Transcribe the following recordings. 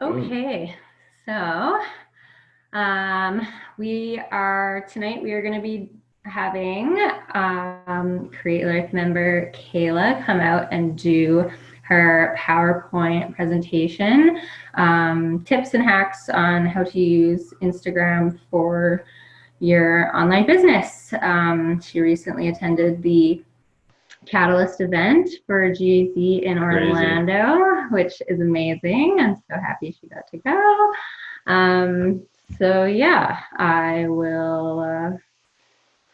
Okay, so um, tonight we are going to be having Create Life member Kayla come out and do her PowerPoint presentation, tips and hacks on how to use Instagram for your online business. She recently attended the Catalyst event for GAC in Crazy. Orlando, which is amazing. I'm so happy she got to go. Um, so yeah, I will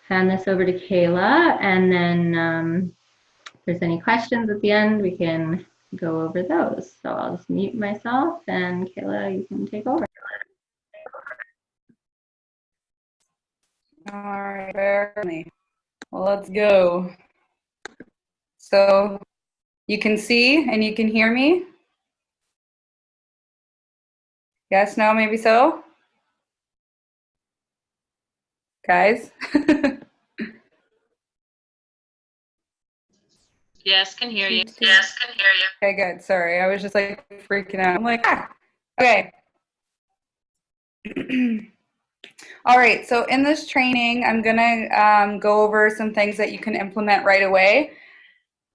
hand this over to Kayla, and then if there's any questions at the end, we can go over those. So I'll just mute myself, and Kayla, you can take over. All right, bear with me. Well, let's go. So you can see and you can hear me? Yes, no, maybe so? Guys? Yes, can hear you. Yes, can hear you. Okay, good. Sorry, I was just like freaking out. I'm like, okay. All right, so in this training, I'm gonna go over some things that you can implement right away.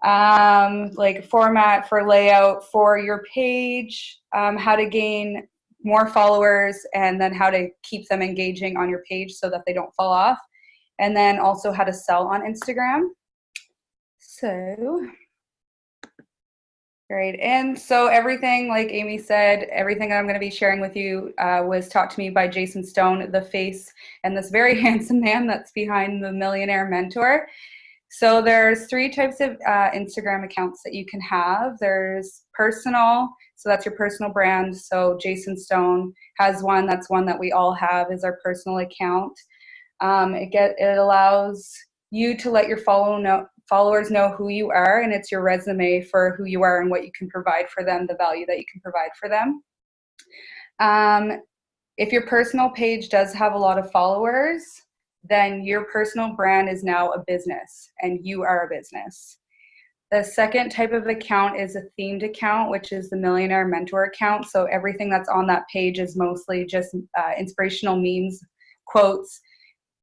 Like format for layout for your page, how to gain more followers, and then how to keep them engaging on your page so that they don't fall off, and then also how to sell on Instagram. So, great. And so everything, like Amy said, everything I'm going to be sharing with you was taught to me by Jason Stone, the face and this very handsome man that's behind the Millionaire Mentor. So there's three types of Instagram accounts that you can have. There's personal, so that's your personal brand. So Jason Stone has one. That's one that we all have, is our personal account. It allows you to let your followers know who you are, and it's your resume for who you are and what you can provide for them, the value that you can provide for them. If your personal page does have a lot of followers, then your personal brand is now a business and you are a business. The second type of account is a themed account, which is the Millionaire Mentor account. So everything that's on that page is mostly just inspirational memes, quotes.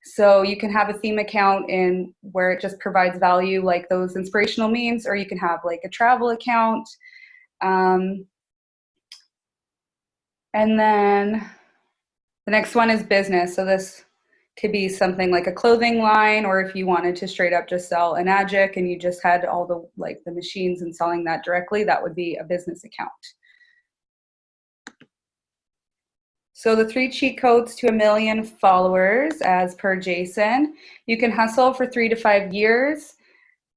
So you can have a theme account in where it just provides value, like those inspirational memes, or you can have like a travel account. And then the next one is business. So this could be something like a clothing line, or if you wanted to straight up just sell an Agic and you just had all the machines and selling that directly, that would be a business account. So the 3 cheat codes to 1 million followers, as per Jason: you can hustle for 3 to 5 years,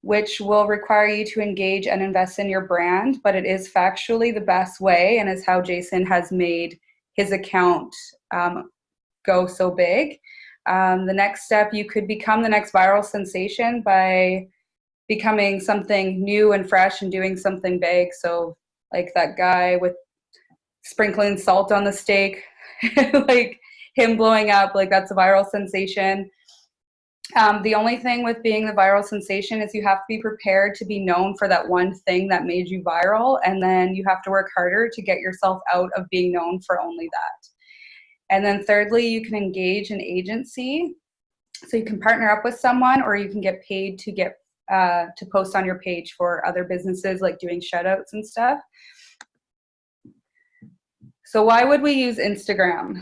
which will require you to engage and invest in your brand, but it is factually the best way, and is how Jason has made his account go so big. The next step, you could become the next viral sensation by becoming something new and fresh and doing something big. So like that guy with sprinkling salt on the steak, like him blowing up, like that's a viral sensation. The only thing with being the viral sensation is you have to be prepared to be known for that one thing that made you viral, and then you have to work harder to get yourself out of being known for only that. And then thirdly, you can engage an agency. So you can partner up with someone, or you can get paid to post on your page for other businesses, like doing shout outs and stuff. So why would we use Instagram?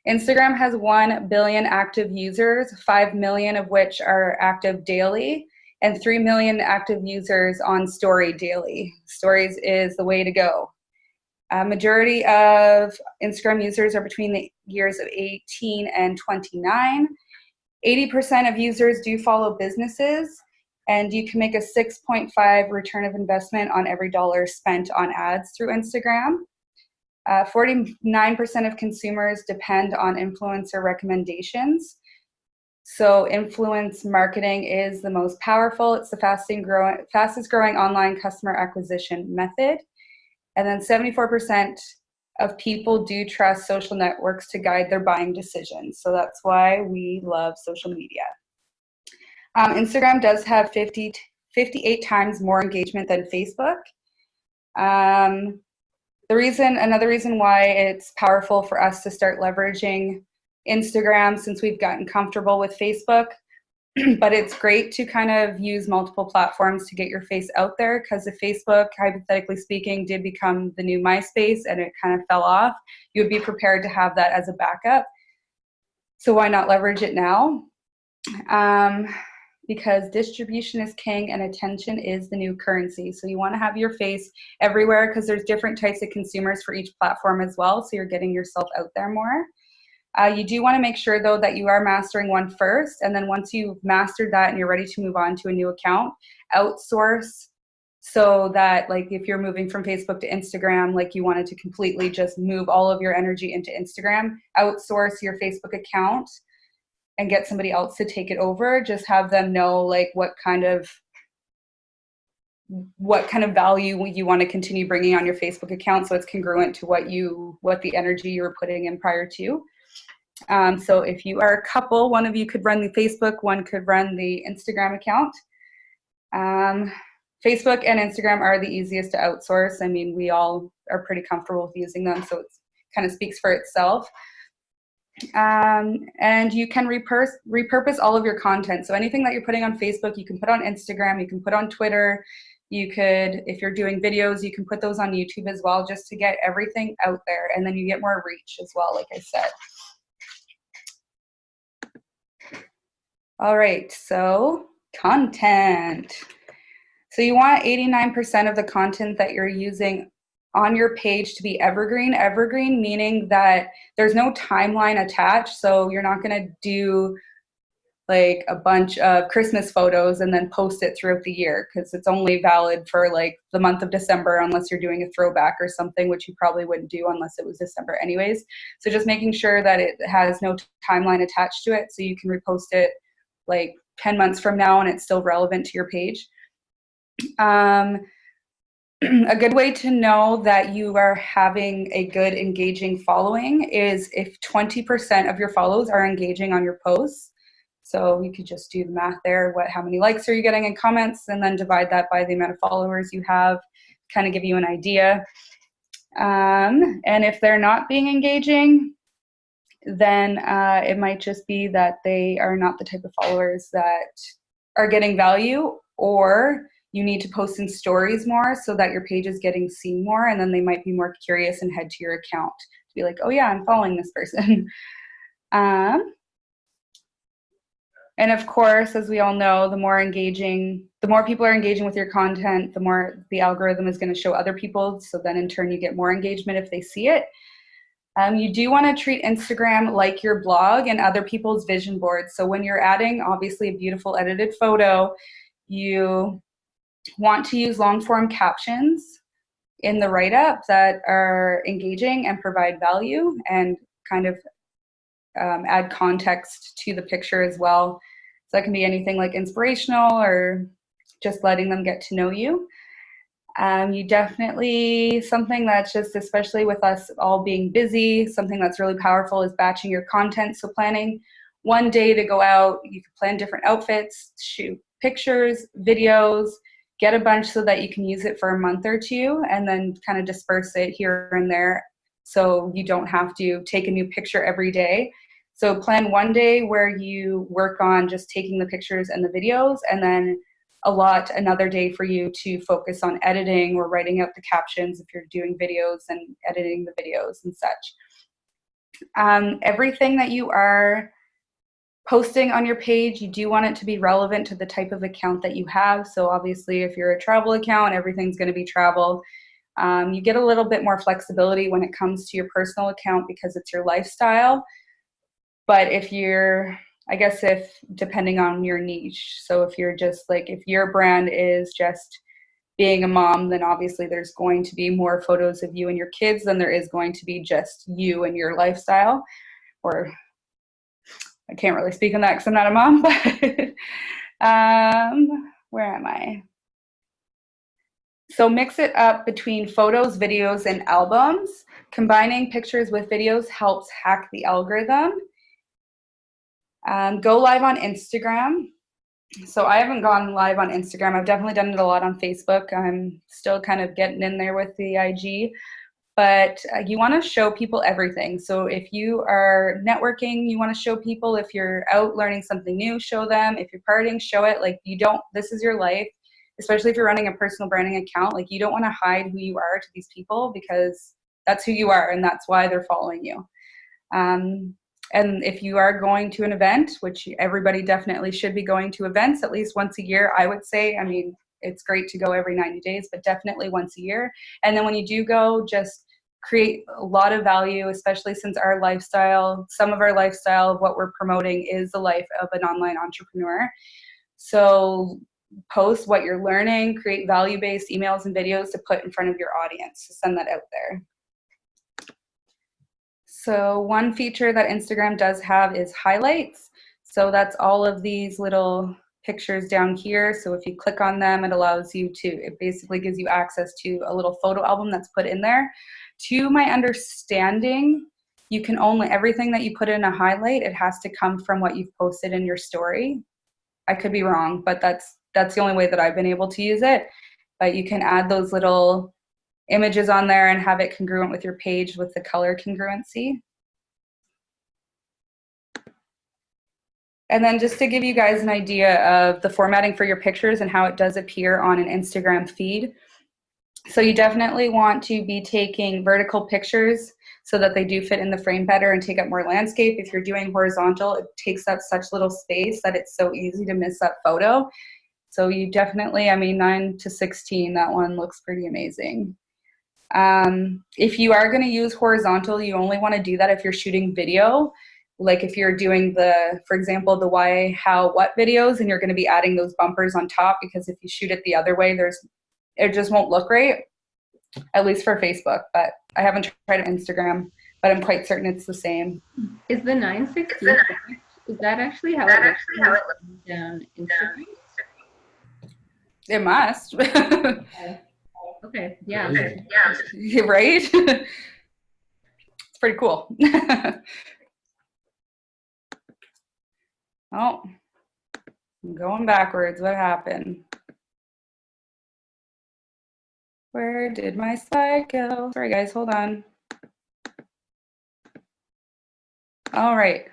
Instagram has 1 billion active users, 5 million of which are active daily, and 3 million active users on Story daily. Stories is the way to go. Majority of Instagram users are between the years of 18 and 29. 80% of users do follow businesses, and you can make a 6.5 return of investment on every dollar spent on ads through Instagram. 49% of consumers depend on influencer recommendations. So influence marketing is the most powerful. It's the fastest growing online customer acquisition method. And then 74% of people do trust social networks to guide their buying decisions. So that's why we love social media. Instagram does have 58 times more engagement than Facebook. Another reason why it's powerful for us to start leveraging Instagram, since we've gotten comfortable with Facebook, but it's great to kind of use multiple platforms to get your face out there, because if Facebook, hypothetically speaking, did become the new MySpace and it kind of fell off, you would be prepared to have that as a backup. So why not leverage it now? Because distribution is king and attention is the new currency. So you want to have your face everywhere, because there's different types of consumers for each platform as well. So you're getting yourself out there more. You do want to make sure, though, that you are mastering one first. And then once you've mastered that and you're ready to move on to a new account, outsource, so that, like, if you're moving from Facebook to Instagram, like you wanted to completely just move all of your energy into Instagram, outsource your Facebook account and get somebody else to take it over. Just have them know, like, what kind of value you want to continue bringing on your Facebook account, so it's congruent to what the energy you were putting in prior to. So if you are a couple, one of you could run the Facebook, one could run the Instagram account. Facebook and Instagram are the easiest to outsource. I mean, we all are pretty comfortable with using them, so it kind of speaks for itself. And you can repurpose all of your content. So anything that you're putting on Facebook, you can put on Instagram, you can put on Twitter, you could, if you're doing videos, you can put those on YouTube as well, just to get everything out there. And then you get more reach as well, like I said. All right, so content. So you want 89% of the content that you're using on your page to be evergreen. Evergreen meaning that there's no timeline attached. So you're not going to do like a bunch of Christmas photos and then post it throughout the year, because it's only valid for like the month of December, unless you're doing a throwback or something, which you probably wouldn't do unless it was December anyways. So just making sure that it has no timeline attached to it, so you can repost it like 10 months from now and it's still relevant to your page. A good way to know that you are having a good engaging following is if 20% of your follows are engaging on your posts. So you could just do the math there. How many likes are you getting and comments, and then divide that by the amount of followers you have, kind of give you an idea. And if they're not being engaging, then it might just be that they are not the type of followers that are getting value, or you need to post in stories more so that your page is getting seen more, and then they might be more curious and head to your account to be like, oh yeah, I'm following this person. And of course, as we all know, the more people are engaging with your content, the more the algorithm is going to show other people. So then in turn, you get more engagement if they see it. You do want to treat Instagram like your blog and other people's vision boards. So when you're adding, obviously, a beautiful edited photo, you want to use long form captions in the write-up that are engaging and provide value, and kind of add context to the picture as well. So that can be anything like inspirational or just letting them get to know you. You definitely, something that's just, especially with us all being busy, something that's really powerful is batching your content. So planning one day to go out, you can plan different outfits, shoot pictures, videos, get a bunch so that you can use it for a month or two, and then kind of disperse it here and there, so you don't have to take a new picture every day. So plan one day where you work on just taking the pictures and the videos, and then allot another day for you to focus on editing or writing out the captions if you're doing videos and editing the videos and such. Everything that you are posting on your page, you do want it to be relevant to the type of account that you have. So obviously, if you're a travel account, everything's going to be travel. You get a little bit more flexibility when it comes to your personal account because it's your lifestyle. But if depending on your niche, so if you're just like, if your brand is just being a mom, then obviously there's going to be more photos of you and your kids than there is going to be just you and your lifestyle. Or I can't really speak on that because I'm not a mom, but where am I? So mix it up between photos, videos, and albums. Combining pictures with videos helps hack the algorithm. Go live on Instagram. So I haven't gone live on Instagram. I've definitely done it a lot on Facebook. I'm still kind of getting in there with the IG. but you want to show people everything. So if you are networking, you want to show people. If you're out learning something new, show them. If you're partying, show it. Like, you don't, this is your life, especially if you're running a personal branding account. Like, you don't want to hide who you are to these people, because that's who you are and that's why they're following you. And if you are going to an event, which everybody definitely should be going to events at least once a year, I would say. I mean, it's great to go every 90 days, but definitely once a year. And then when you do go, just create a lot of value, especially since our lifestyle, some of our lifestyle of what we're promoting is the life of an online entrepreneur. So post what you're learning, create value-based emails and videos to put in front of your audience, to send that out there. So one feature that Instagram does have is highlights. So that's all of these little pictures down here. So if you click on them, it allows you to, it basically gives you access to a little photo album that's put in there. To my understanding, you can only, everything that you put in a highlight, it has to come from what you've posted in your story. I could be wrong, but that's the only way that I've been able to use it. But you can add those little images on there and have it congruent with your page with the color congruency. And then just to give you guys an idea of the formatting for your pictures and how it does appear on an Instagram feed. So you definitely want to be taking vertical pictures so that they do fit in the frame better and take up more landscape. If you're doing horizontal, it takes up such little space that it's so easy to miss that photo. So you definitely, I mean, 9:16, that one looks pretty amazing. If you are going to use horizontal, you only want to do that if you're shooting video. Like if you're doing the, for example, the why, how, what videos, and you're going to be adding those bumpers on top, because if you shoot it the other way, it just won't look right, at least for Facebook. But I haven't tried Instagram, but I'm quite certain it's the same. Is the 9:16, is that actually how it looks down Instagram? It must. Okay, yeah. Right? It's pretty cool. Oh, I'm going backwards. What happened? Where did my slide go? Sorry, guys, hold on. All right.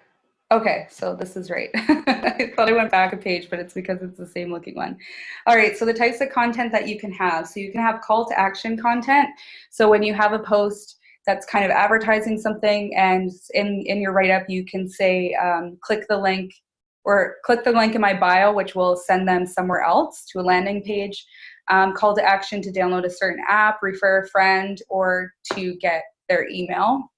Okay, so this is right. I thought I went back a page, but it's because it's the same looking one. All right, so the types of content that you can have. So you can have call to action content. So when you have a post that's kind of advertising something, and in your write-up you can say, click the link, or click the link in my bio, which will send them somewhere else to a landing page. Call to action to download a certain app, refer a friend, or to get their email.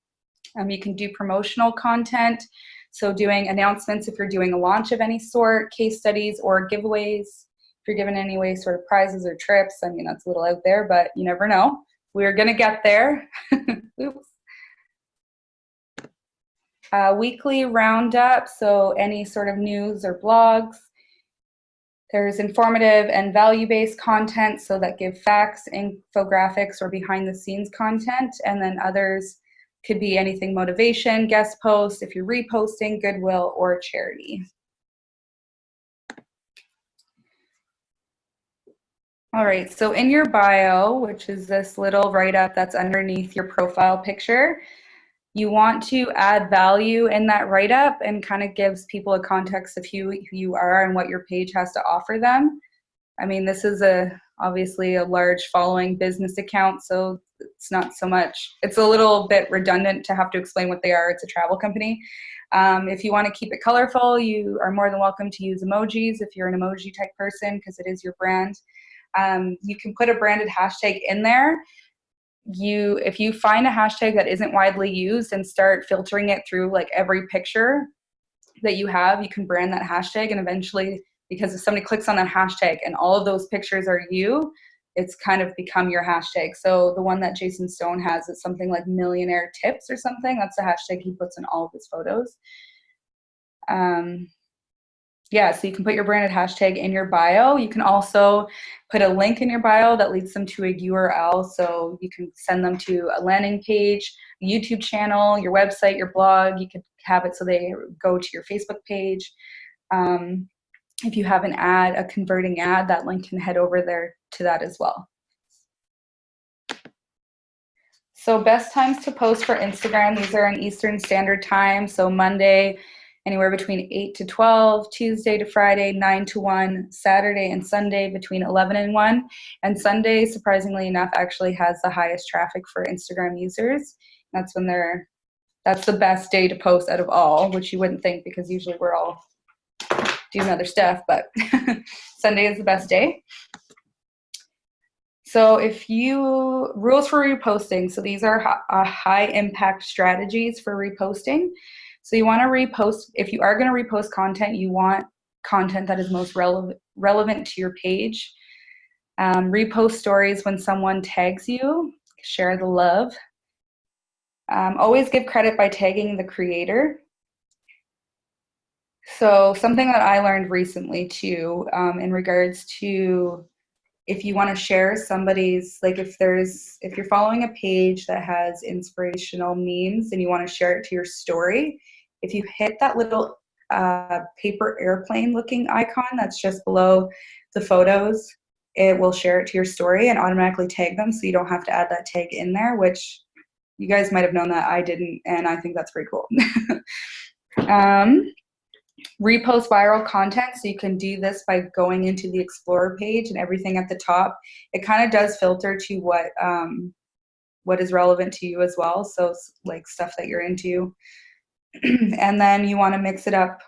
You can do promotional content. So doing announcements if you're doing a launch of any sort, case studies or giveaways. If you're giving any way sort of prizes or trips, I mean, that's a little out there, but you never know. We're going to get there. Oops. Weekly roundup, so any sort of news or blogs. There's informative and value-based content, so that give facts, infographics, or behind-the-scenes content, and then others could be anything motivation, guest post, if you're reposting, goodwill, or charity. All right, so in your bio, which is this little write-up that's underneath your profile picture, you want to add value in that write-up and kind of gives people a context of who you are and what your page has to offer them. I mean, this is obviously a large following business account, so it's not so much, it's a little bit redundant to have to explain what they are. It's a travel company. If you want to keep it colorful, you are more than welcome to use emojis if you're an emoji type person, because it is your brand. You can put a branded hashtag in there. If you find a hashtag that isn't widely used and start filtering it through like every picture that you have, you can brand that hashtag, and eventually, because if somebody clicks on that hashtag and all of those pictures are you, it's kind of become your hashtag. So the one that Jason Stone has is something like millionaire tips or something. That's the hashtag he puts in all of his photos. Yeah, so you can put your branded hashtag in your bio. You can also put a link in your bio that leads them to a URL. So you can send them to a landing page, a YouTube channel, your website, your blog. You could have it so they go to your Facebook page. If you have an ad, a converting ad, that link can head over there to that as well. So best times to post for Instagram, these are in Eastern Standard Time. So Monday, anywhere between 8 to 12, Tuesday to Friday, 9 to 1, Saturday and Sunday between 11 and 1. And Sunday, surprisingly enough, actually has the highest traffic for Instagram users. That's when that's the best day to post out of all, which you wouldn't think because usually we're all doing other stuff, but Sunday is the best day. So rules for reposting, so these are high impact strategies for reposting. So you want to repost, if you are going to repost content, you want content that is most relevant to your page. Repost stories when someone tags you, share the love. Always give credit by tagging the creator. So something that I learned recently too, in regards to if you want to share somebody's, like if you're following a page that has inspirational memes and you want to share it to your story, if you hit that little paper airplane looking icon that's just below the photos, it will share it to your story and automatically tag them, so you don't have to add that tag in there, which you guys might have known that I didn't, and I think that's pretty cool. Repost viral content, so you can do this by going into the Explorer page and everything at the top. It kind of does filter to what is relevant to you as well, so like stuff that you're into. And then you want to mix it up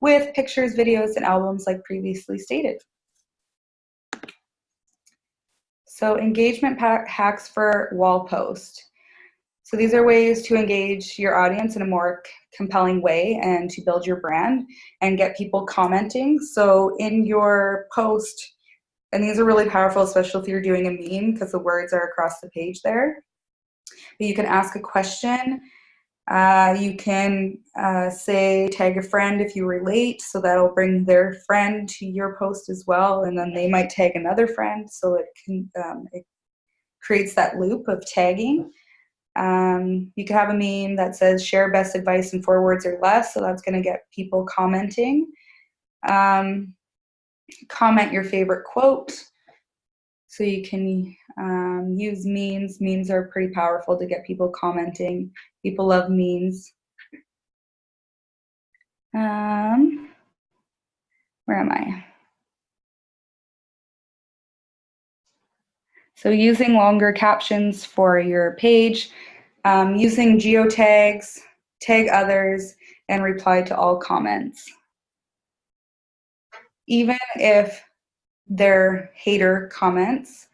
with pictures, videos, and albums like previously stated. So engagement hacks for wall post. So these are ways to engage your audience in a more compelling way and to build your brand and get people commenting. So in your post, and these are really powerful, especially if you're doing a meme because the words are across the page there. But you can ask a question. You can say tag a friend if you relate, so that'll bring their friend to your post as well, and then they might tag another friend, so it creates that loop of tagging. You can have a meme that says share best advice in 4 words or less, so that's going to get people commenting. Comment your favorite quote, so you can use memes. Memes are pretty powerful to get people commenting. People love memes. Where am I? So using longer captions for your page, using geotags, tag others, and reply to all comments. Even if they're hater comments,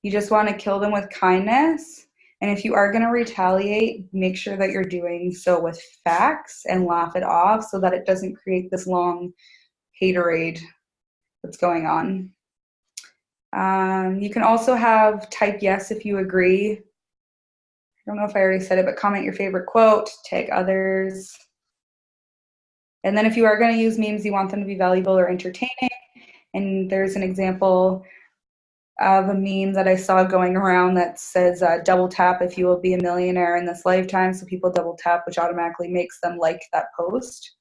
you just want to kill them with kindness. And if you are going to retaliate, make sure that you're doing so with facts and laugh it off so that it doesn't create this long haterade that's going on. You can also have type yes if you agree. I don't know if I already said it, but comment your favorite quote, tag others. And then if you are going to use memes, you want them to be valuable or entertaining. And there's an example of a meme that I saw going around that says double tap if you will be a millionaire in this lifetime. So people double tap, which automatically makes them like that post.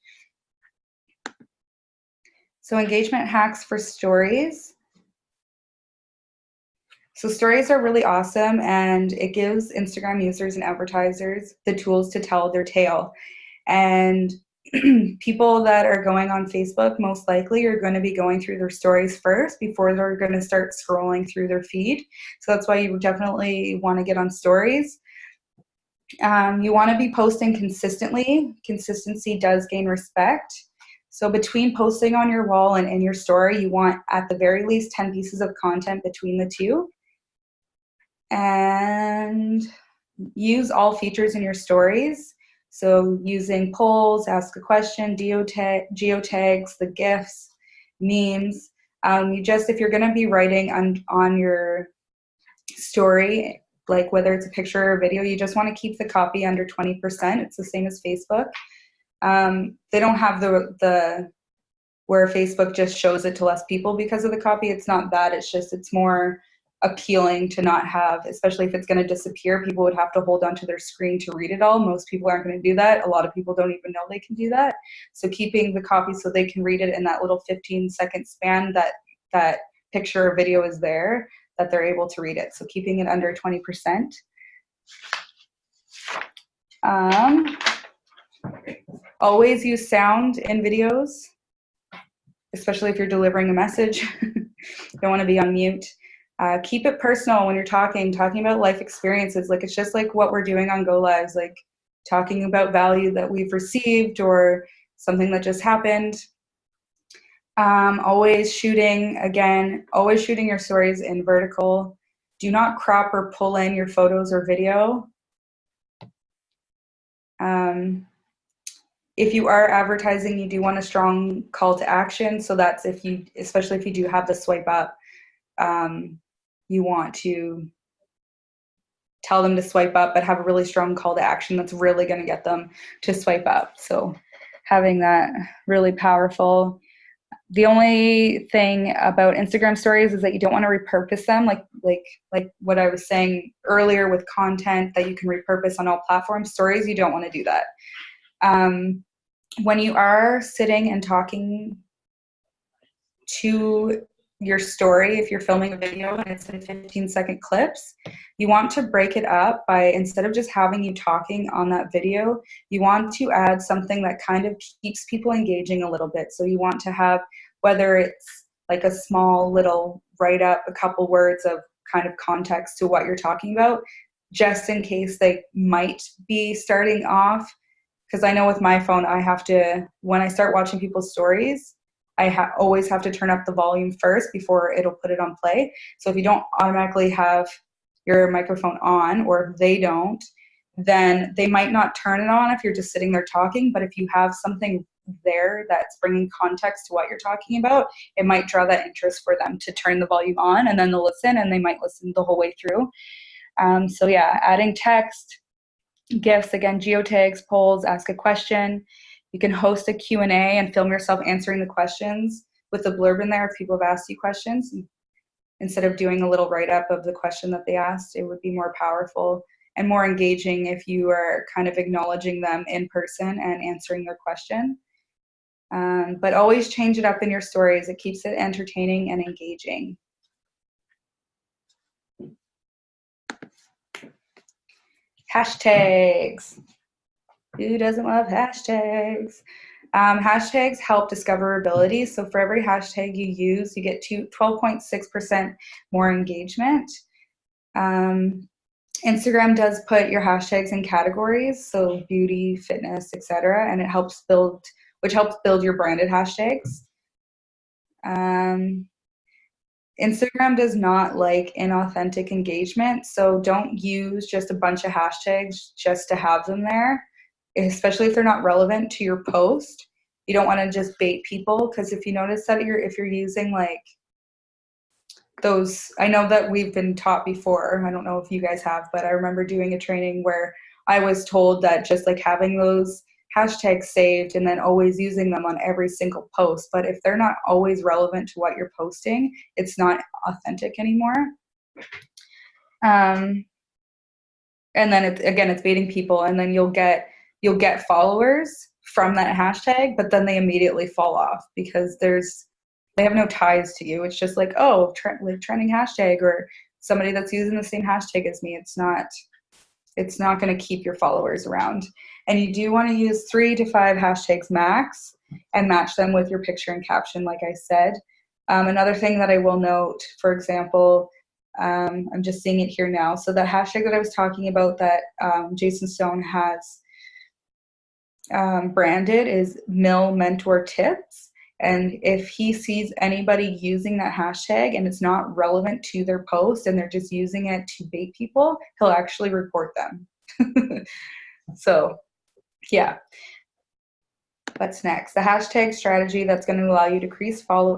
So engagement hacks for stories. So stories are really awesome, and it gives Instagram users and advertisers the tools to tell their tale. And people that are going on Facebook most likely are going to be going through their stories first before they're going to start scrolling through their feed. So that's why you definitely want to get on stories. You want to be posting consistently. Consistency does gain respect. So between posting on your wall and in your story, you want at the very least 10 pieces of content between the two. And use all features in your stories. So using polls, ask a question, geotags, the GIFs, memes. If you're going to be writing on your story, like whether it's a picture or a video, you just want to keep the copy under 20%. It's the same as Facebook. They don't have the where Facebook just shows it to less people because of the copy. It's not that. It's more appealing to not have, especially if it's going to disappear. People would have to hold onto their screen to read it all. Most people aren't going to do that. A lot of people don't even know they can do that. So keeping the copy so they can read it in that little 15-second span that picture or video is there, that they're able to read it. So keeping it under 20%. Um, Always use sound in videos, especially if you're delivering a message. Don't want to be on mute. Keep it personal when you're talking about life experiences. Like, it's just like what we're doing on Go Lives, like talking about value that we've received or something that just happened. Always shooting your stories in vertical. Do not crop or pull in your photos or video. If you are advertising, you do want a strong call to action. So that's especially if you do have the swipe up, you want to tell them to swipe up, but have a really strong call to action that's really going to get them to swipe up. So having that really powerful. The only thing about Instagram stories is that you don't want to repurpose them, like what I was saying earlier with content that you can repurpose on all platforms. Stories, you don't want to do that. When you are sitting and talking to your story, if you're filming a video and it's in 15-second clips, you want to break it up by, instead of just having you talking on that video, you want to add something that kind of keeps people engaging a little bit. So you want to have, whether it's like a small little write-up, a couple words of kind of context to what you're talking about, just in case they might be starting off. Because I know with my phone, I have to, when I start watching people's stories, I always have to turn up the volume first before it'll put it on play. So if you don't automatically have your microphone on, or if they don't, then they might not turn it on if you're just sitting there talking. But if you have something there that's bringing context to what you're talking about, it might draw that interest for them to turn the volume on, and then they'll listen, and they might listen the whole way through. So yeah, adding text, GIFs, again, geotags, polls, ask a question. You can host a Q&A and film yourself answering the questions with a blurb in there if people have asked you questions. Instead of doing a little write-up of the question that they asked, it would be more powerful and more engaging if you are kind of acknowledging them in person and answering their question. But always change it up in your stories. It keeps it entertaining and engaging. Hashtags. Who doesn't love hashtags? Hashtags help discoverability. So for every hashtag you use, you get 12.6% more engagement. Instagram does put your hashtags in categories, so beauty, fitness, etc., and it helps build your branded hashtags. Instagram does not like inauthentic engagement, so don't use just a bunch of hashtags just to have them there, especially if they're not relevant to your post. You don't want to just bait people, because if you notice that if you're using like those, I know that we've been taught before, I don't know if you guys have, but I remember doing a training where I was told that just like having those hashtags saved and then always using them on every single post, but if they're not always relevant to what you're posting, it's not authentic anymore. And then it's baiting people, and then you'll get followers from that hashtag, but then they immediately fall off because they have no ties to you. It's just like, oh, trending hashtag, or somebody that's using the same hashtag as me. It's not going to keep your followers around. And you do want to use 3 to 5 hashtags max and match them with your picture and caption, like I said. Another thing that I will note, for example, I'm just seeing it here now. So the hashtag that I was talking about that Jason Stone has branded is Mill Mentor Tips. And if he sees anybody using that hashtag and it's not relevant to their post and they're just using it to bait people, he'll actually report them. So yeah. What's next? The hashtag strategy that's going to allow you to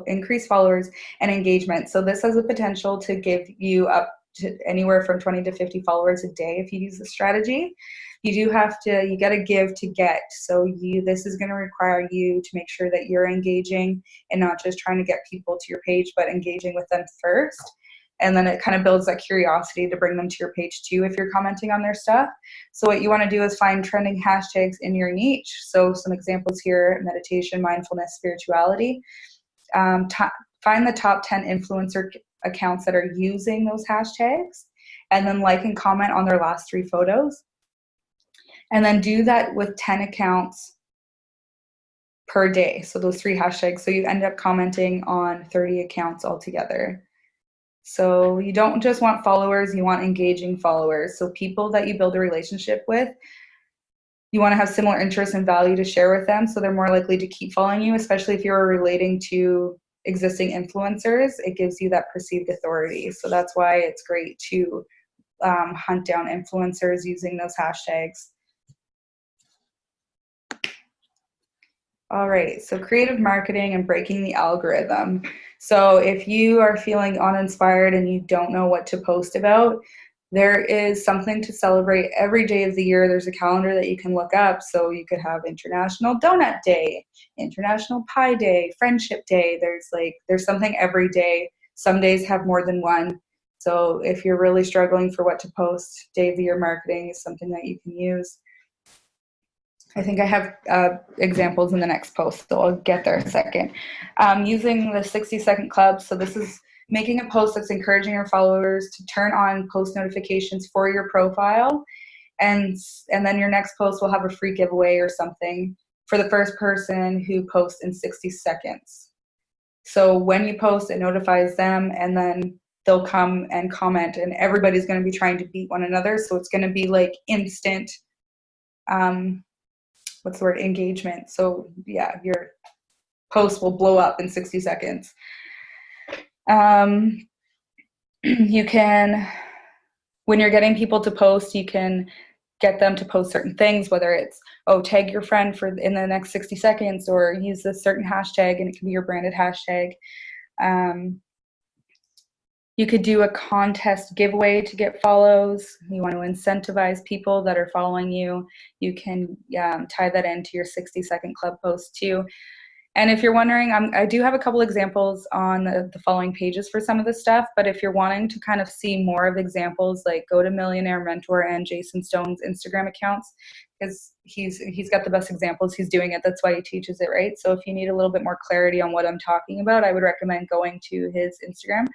increase followers and engagement. So this has the potential to give you up to anywhere from 20 to 50 followers a day if you use this strategy. You got to give to get. So this is going to require you to make sure that you're engaging and not just trying to get people to your page, but engaging with them first. And then it kind of builds that curiosity to bring them to your page too if you're commenting on their stuff. So what you want to do is find trending hashtags in your niche. So some examples here: meditation, mindfulness, spirituality. Find the top 10 influencer accounts that are using those hashtags, and then like and comment on their last 3 photos. And then do that with 10 accounts per day. So those 3 hashtags. So you end up commenting on 30 accounts altogether. So you don't just want followers, you want engaging followers. So people that you build a relationship with, you want to have similar interests and value to share with them, so they're more likely to keep following you, especially if you're relating to existing influencers. It gives you that perceived authority. So that's why it's great to hunt down influencers using those hashtags. All right, so creative marketing and breaking the algorithm. So if you are feeling uninspired and you don't know what to post about, there is something to celebrate every day of the year. There's a calendar that you can look up. So you could have International Donut Day, International Pie Day, Friendship Day. There's something every day. Some days have more than one. So if you're really struggling for what to post, day of the year marketing is something that you can use. I think I have examples in the next post, so I'll get there in a second. Using the 60-second club. So this is making a post that's encouraging your followers to turn on post notifications for your profile. And then your next post will have a free giveaway or something for the first person who posts in 60 seconds. So when you post, it notifies them, and then they'll come and comment, and everybody's going to be trying to beat one another. So it's going to be like instant engagement. So yeah, your post will blow up in 60 seconds. You can, when you're getting people to post, you can get them to post certain things, whether it's, tag your friend in the next 60 seconds, or use this certain hashtag, and it can be your branded hashtag. You could do a contest giveaway to get follows. You want to incentivize people that are following you. You can tie that into your 60-second club post too. And if you're wondering, I do have a couple examples on the following pages for some of this stuff, but if you're wanting to kind of see more of examples, like go to Millionaire Mentor and Jason Stone's Instagram accounts, because he's got the best examples. He's doing it. That's why he teaches it, right? So if you need a little bit more clarity on what I'm talking about, I would recommend going to his Instagram.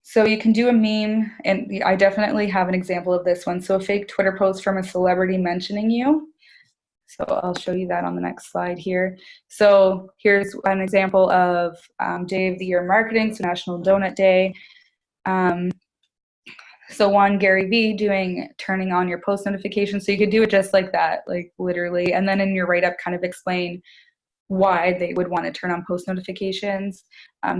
So you can do a meme, and I definitely have an example of this one. So a fake Twitter post from a celebrity mentioning you. So I'll show you that on the next slide here. So here's an example of day of the year marketing, so National Donut Day. So one, Gary Vee turning on your post notifications. So you could do it just like that, like literally. And then in your write-up kind of explain why they would want to turn on post notifications.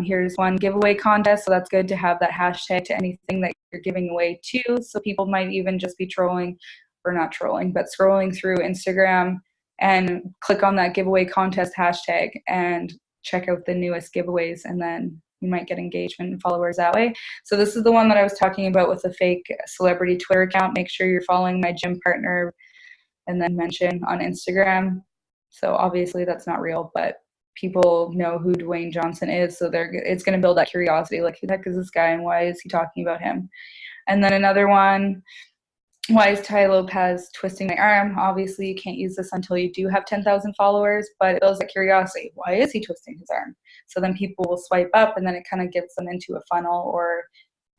Here's one, giveaway contest. So that's good to have that hashtag to anything that you're giving away too. So people might even just be trolling, or not trolling, but scrolling through Instagram and click on that giveaway contest hashtag and check out the newest giveaways, and then you might get engagement and followers that way. So this is the one that I was talking about with the fake celebrity Twitter account. Make sure you're following my gym partner and then mention on Instagram. So obviously that's not real, but people know who Dwayne Johnson is, so it's going to build that curiosity, like, who the heck is this guy and why is he talking about him? And then another one, why is Tai Lopez twisting my arm? Obviously you can't use this until you do have 10,000 followers, but it builds that curiosity. Why is he twisting his arm? So then people will swipe up, and then it kind of gets them into a funnel, or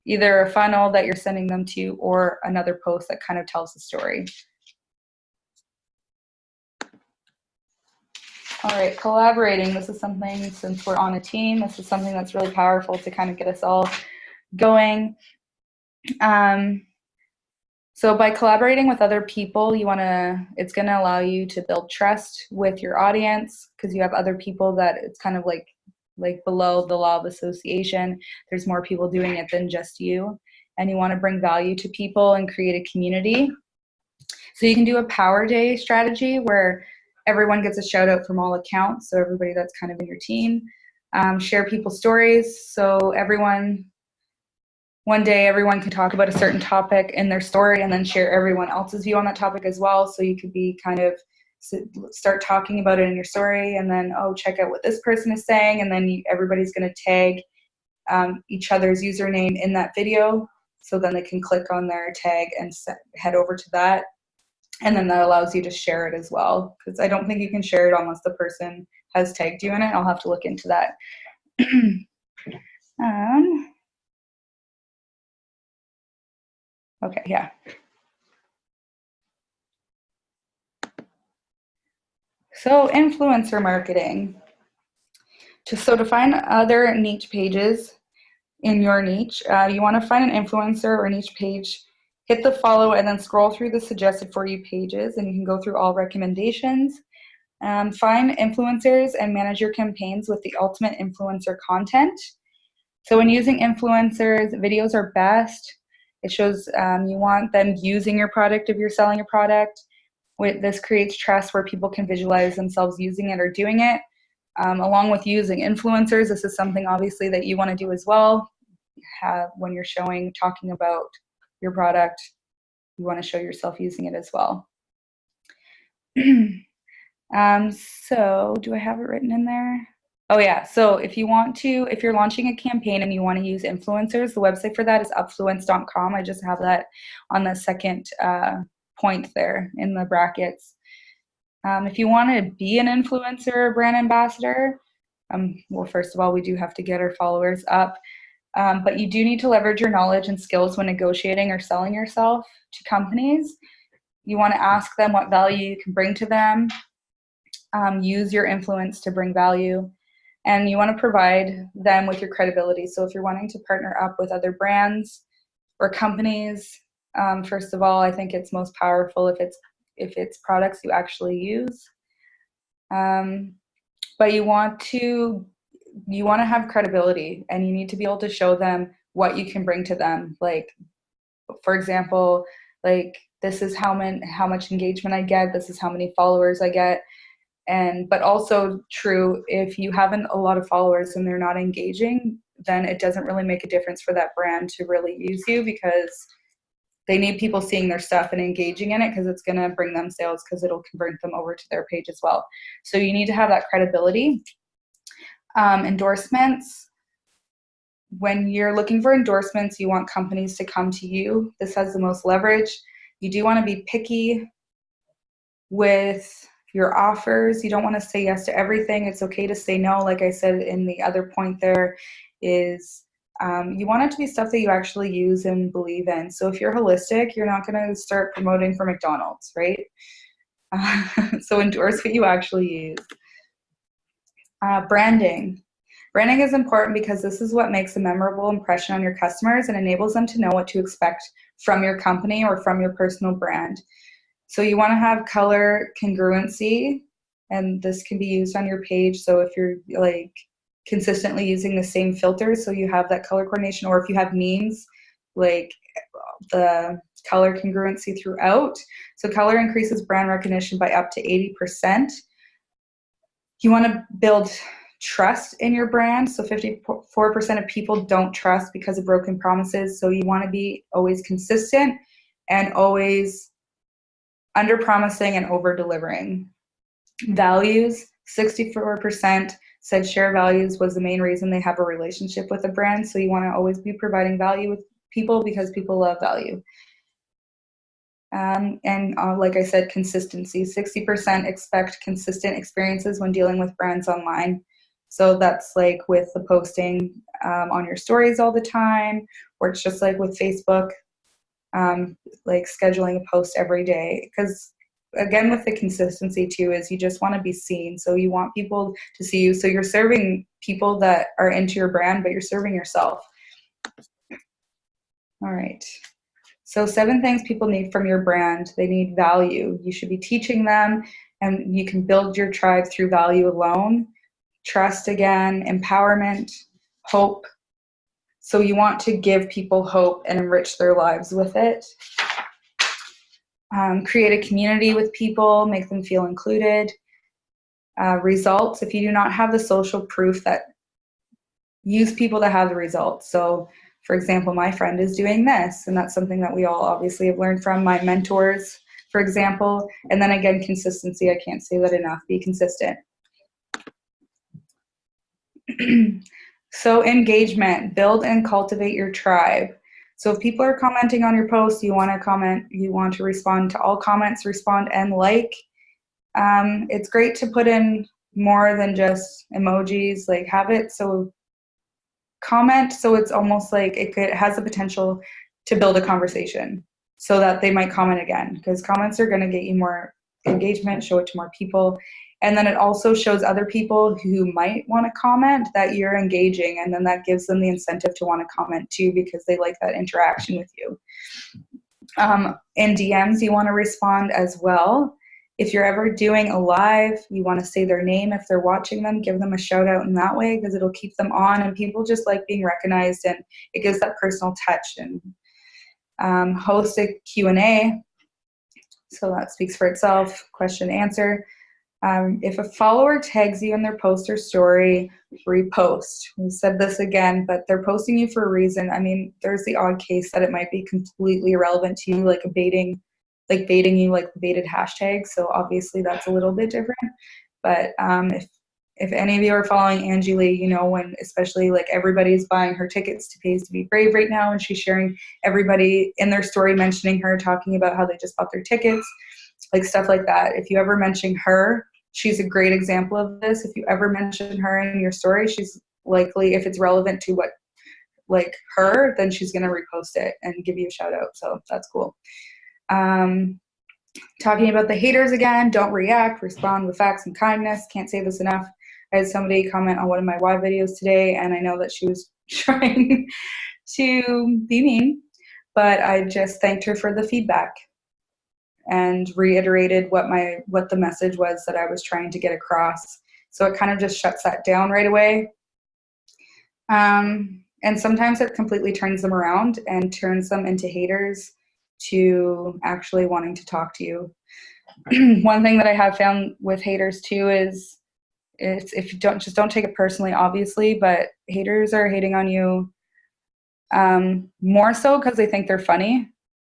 either a funnel that you're sending them to, or another post that kind of tells the story. All right, collaborating. This is something, since we're on a team, this is something that's really powerful to kind of get us all going. So by collaborating with other people, it's going to allow you to build trust with your audience, because you have other people that it's kind of like below the law of association. There's more people doing it than just you, and you want to bring value to people and create a community. So you can do a power day strategy where everyone gets a shout out from all accounts. So everybody that's kind of in your team. Share people's stories. So one day everyone can talk about a certain topic in their story, and then share everyone else's view on that topic as well. So you could be kind of start talking about it in your story, and then, check out what this person is saying. And then everybody's going to tag each other's username in that video. So then they can click on their tag and head over to that. And then that allows you to share it as well, because I don't think you can share it unless the person has tagged you in it. I'll have to look into that. Okay, yeah. So influencer marketing. To find other niche pages in your niche, you want to find an influencer or niche page, hit the follow, and then scroll through the suggested for you pages, and you can go through all recommendations. Find influencers and manage your campaigns with the ultimate influencer content. So when using influencers, videos are best. It shows you want them using your product if you're selling a product. This creates trust where people can visualize themselves using it or doing it. Along with using influencers, this is something obviously that you want to do as well. When you're talking about your product, you want to show yourself using it as well. So do I have it written in there? Oh yeah, so if you're launching a campaign and you want to use influencers, the website for that is upfluence.com. I just have that on the second point there in the brackets. If you want to be an influencer or brand ambassador, well, first of all, we do have to get our followers up, but you do need to leverage your knowledge and skills when negotiating or selling yourself to companies. You want to ask them what value you can bring to them. Use your influence to bring value, and you want to provide them with your credibility. So if you're wanting to partner up with other brands or companies, first of all, I think it's most powerful if it's products you actually use. But you want to have credibility, and you need to be able to show them what you can bring to them. Like, for example, like, this is how much engagement I get, this is how many followers I get. But also true, if you haven't a lot of followers and they're not engaging, then it doesn't really make a difference for that brand to really use you, because they need people seeing their stuff and engaging in it, because it's going to bring them sales, because it'll convert them over to their page as well. So you need to have that credibility. Endorsements. When you're looking for endorsements, you want companies to come to you. This has the most leverage. You do want to be picky with your offers. You don't want to say yes to everything. It's okay to say no. Like I said in the other point, there is you want it to be stuff that you actually use and believe in. So if you're holistic, you're not going to start promoting for McDonald's, right? So endorse what you actually use. Branding. Branding is important because this is what makes a memorable impression on your customers and enables them to know what to expect from your company or from your personal brand. So you want to have color congruency, and this can be used on your page. So if you're like consistently using the same filters, so you have that color coordination, or if you have memes, like the color congruency throughout. So color increases brand recognition by up to 80%. You want to build trust in your brand. So 54% of people don't trust because of broken promises. So you want to be always consistent and always under promising and over delivering. Values, 64% said share values was the main reason they have a relationship with a brand. So you want to always be providing value with people, because people love value. Like I said, consistency. 60% expect consistent experiences when dealing with brands online. So that's like with the posting on your stories all the time, or it's just like with Facebook, like scheduling a post every day. Because again, with the consistency too, is you just want to be seen. So you want people to see you. So you're serving people that are into your brand, but you're serving yourself. All right. So 7 things people need from your brand. They need value. You should be teaching them, and you can build your tribe through value alone. Trust again, empowerment, hope. So you want to give people hope and enrich their lives with it. Create a community with people, make them feel included. Results. If you do not have the social proof, that use people that have the results. So for example, my friend is doing this, and that's something that we all obviously have learned from my mentors, for example. And then again, consistency. I can't say that enough. Be consistent. So engagement, build and cultivate your tribe. So if people are commenting on your post, you want to respond to all comments, respond and like. It's great to put in more than just emojis, like have it so comment, so it's almost like it has the potential to build a conversation, so that they might comment again, because comments are going to get you more engagement, show it to more people. And then it also shows other people who might want to comment that you're engaging, and then that gives them the incentive to want to comment too because they like that interaction with you. In DMs, you want to respond as well. If you're ever doing a live, you want to say their name if they're watching them, give them a shout out in that way because it'll keep them on, and people just like being recognized, and it gives that personal touch. And host a Q&A, so that speaks for itself, question answer. If a follower tags you in their post or story, repost. We said this again, but they're posting you for a reason. I mean, there's the odd case that it might be completely irrelevant to you, like baiting you, like baited hashtags. So obviously that's a little bit different. But if any of you are following Angie Lee, you know, when especially like everybody's buying her tickets to Pays to Be Brave right now, and she's sharing everybody in their story mentioning her, talking about how they just bought their tickets, like stuff like that. If you ever mention her, she's a great example of this. If you ever mention her in your story, she's likely, if it's relevant to what, like her, then she's going to repost it and give you a shout out. So that's cool. Talking about the haters again, don't react, respond with facts and kindness. Can't say this enough. I had somebody comment on one of my Y videos today, and I know that she was trying to be mean, but I just thanked her for the feedback and reiterated what the message was that I was trying to get across. So it kind of just shuts that down right away. And sometimes it completely turns them around and turns them into haters to actually wanting to talk to you. One thing that I have found with haters too is if you don't take it personally, obviously, but haters are hating on you more so because they think they're funny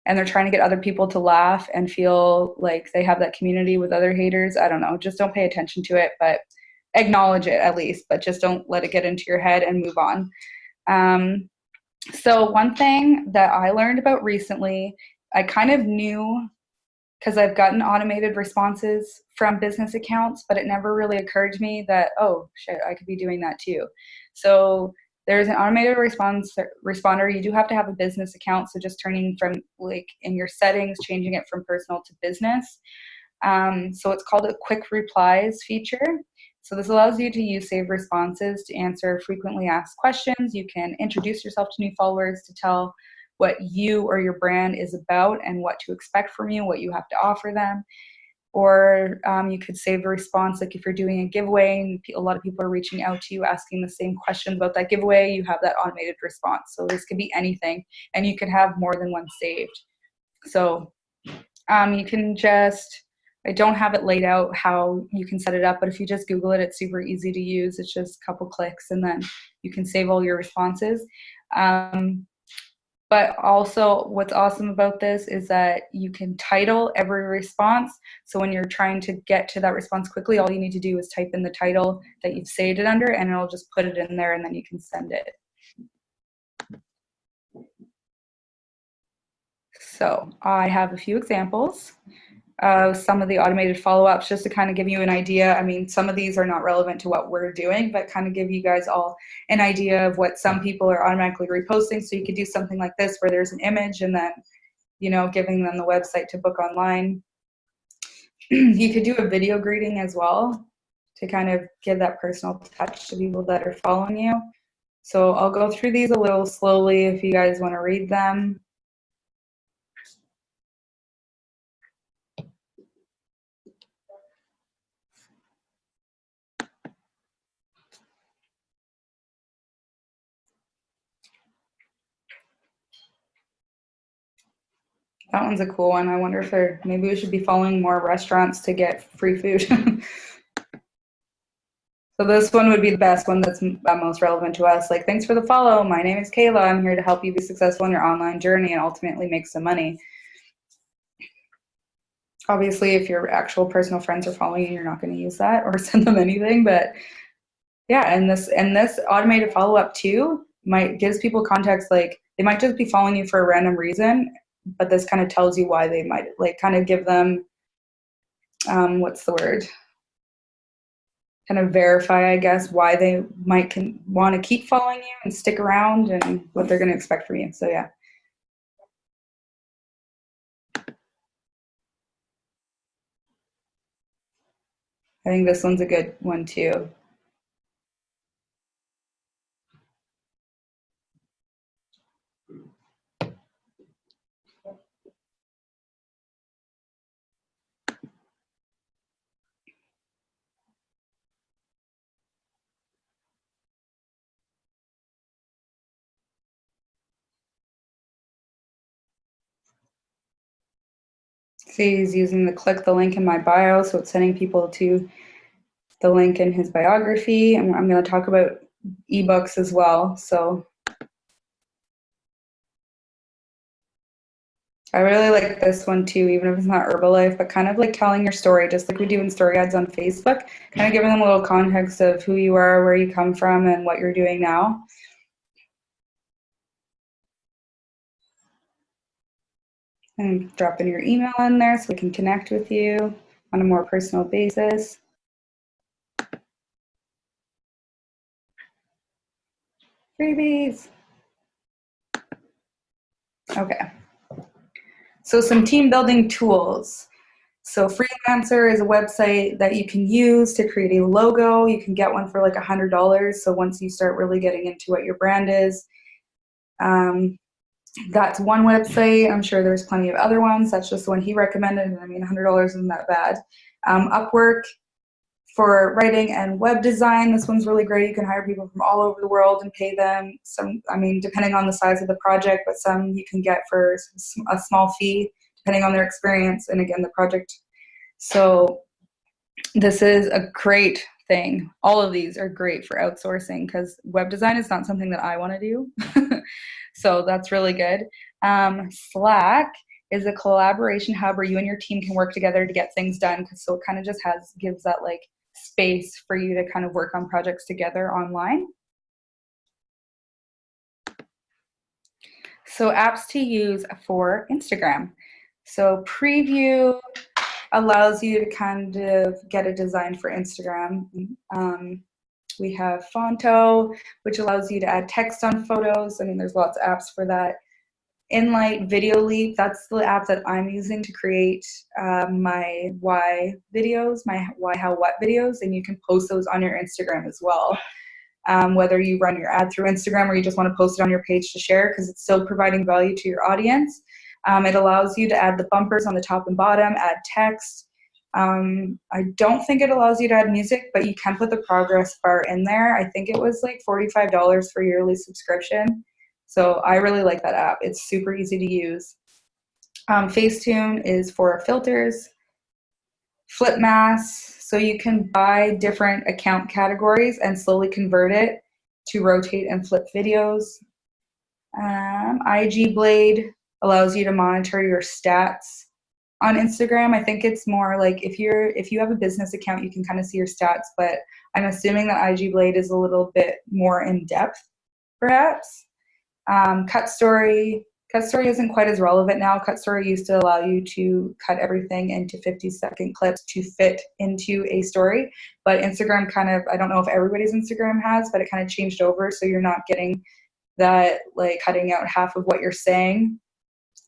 and they're trying to get other people to laugh and feel like they have that community with other haters. I don't know, just don't pay attention to it, but acknowledge it at least, but just don't let it get into your head and move on. So one thing that I learned about recently, I kind of knew because I've gotten automated responses from business accounts, but it never really occurred to me that, oh shit, I could be doing that too. So there's an automated responder. You do have to have a business account. So just turning from like in your settings, changing it from personal to business. So it's called a quick replies feature. So this allows you to use saved responses to answer frequently asked questions. You can introduce yourself to new followers to tell what you or your brand is about and what to expect from you, what you have to offer them. Or you could save a response, like if you're doing a giveaway and a lot of people are reaching out to you asking the same question about that giveaway, you have that automated response. So this could be anything, and you can have more than one saved. So you can just, I don't have it laid out how you can set it up, but if you just Google it, it's super easy to use. It's just a couple clicks and then you can save all your responses. But also what's awesome about this is that you can title every response. So when you're trying to get to that response quickly, all you need to do is type in the title that you've saved it under and it'll just put it in there and then you can send it. So I have a few examples of some of the automated follow-ups just to kind of give you an idea. I mean, some of these are not relevant to what we're doing, but kind of give you guys all an idea of what some people are automatically reposting. So you could do something like this where there's an image and then, you know, giving them the website to book online. You could do a video greeting as well to kind of give that personal touch to people that are following you. So I'll go through these a little slowly if you guys want to read them. That one's a cool one. I wonder if maybe we should be following more restaurants to get free food. So this one would be the best one that's most relevant to us. Like, thanks for the follow. My name is Kayla. I'm here to help you be successful in your online journey and ultimately make some money. Obviously, if your actual personal friends are following you, you're not going to use that or send them anything. But yeah, and this automated follow-up too gives people context. Like, they might just be following you for a random reason, but this kind of tells you why they might, like, kind of give them what's the word? Kind of verify, I guess, why they might want to keep following you and stick around and what they're going to expect from you. So yeah. I think this one's a good one too. See, he's using the click the link in my bio, so it's sending people to the link in his biography. And I'm going to talk about ebooks as well. So I really like this one too, even if it's not Herbalife, but kind of like telling your story, just like we do in story ads on Facebook, kind of giving them a little context of who you are, where you come from, and what you're doing now. And dropping your email in there so we can connect with you on a more personal basis. Freebies. Okay. So some team building tools. So Freelancer is a website that you can use to create a logo. You can get one for like $100. So once you start really getting into what your brand is, that's one website. I'm sure there's plenty of other ones. That's just the one he recommended. And I mean, $100 isn't that bad. Upwork for writing and web design. This one's really great. You can hire people from all over the world and pay them some, I mean, depending on the size of the project, but some you can get for a small fee, depending on their experience and again, the project. So this is a great thing. All of these are great for outsourcing because web design is not something that I want to do. So that's really good. Slack is a collaboration hub where you and your team can work together to get things done. So it kind of just gives that like space for you to kind of work on projects together online. So apps to use for Instagram. So Preview allows you to kind of get a design for Instagram. We have Fonto, which allows you to add text on photos. I mean, there's lots of apps for that. InLight, Video Leap, that's the app that I'm using to create my why videos, my why, how, what videos, and you can post those on your Instagram as well. Whether you run your ad through Instagram or you just want to post it on your page to share because it's still providing value to your audience. It allows you to add the bumpers on the top and bottom, add text. I don't think it allows you to add music, but you can put the progress bar in there. I think it was like $45 for yearly subscription. So I really like that app. It's super easy to use. Facetune is for filters. Flipmass, so you can buy different account categories and slowly convert it to rotate and flip videos. IG Blade allows you to monitor your stats on Instagram. I think it's more like if you have a business account, you can kind of see your stats, but I'm assuming that IG Blade is a little bit more in depth, perhaps. Cut Story isn't quite as relevant now. Cut Story used to allow you to cut everything into 50-second clips to fit into a story, but Instagram kind of, I don't know if everybody's Instagram has, but it kind of changed over, so you're not getting that like cutting out half of what you're saying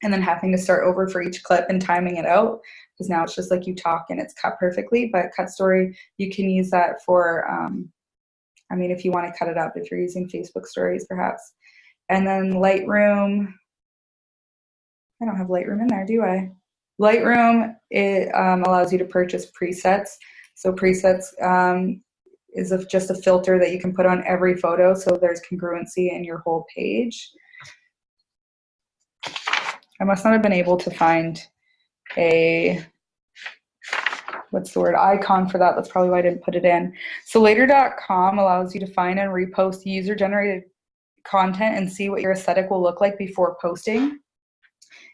and then having to start over for each clip and timing it out, because now it's just like you talk and it's cut perfectly. But Cut Story, you can use that for, I mean, if you want to cut it up, if you're using Facebook stories perhaps. And then Lightroom, I don't have Lightroom in there, do I? Lightroom, it allows you to purchase presets. So presets is just a filter that you can put on every photo, so there's congruency in your whole page. I must not have been able to find a, what's the word, icon for that. That's probably why I didn't put it in. So later.com allows you to find and repost user-generated content and see what your aesthetic will look like before posting.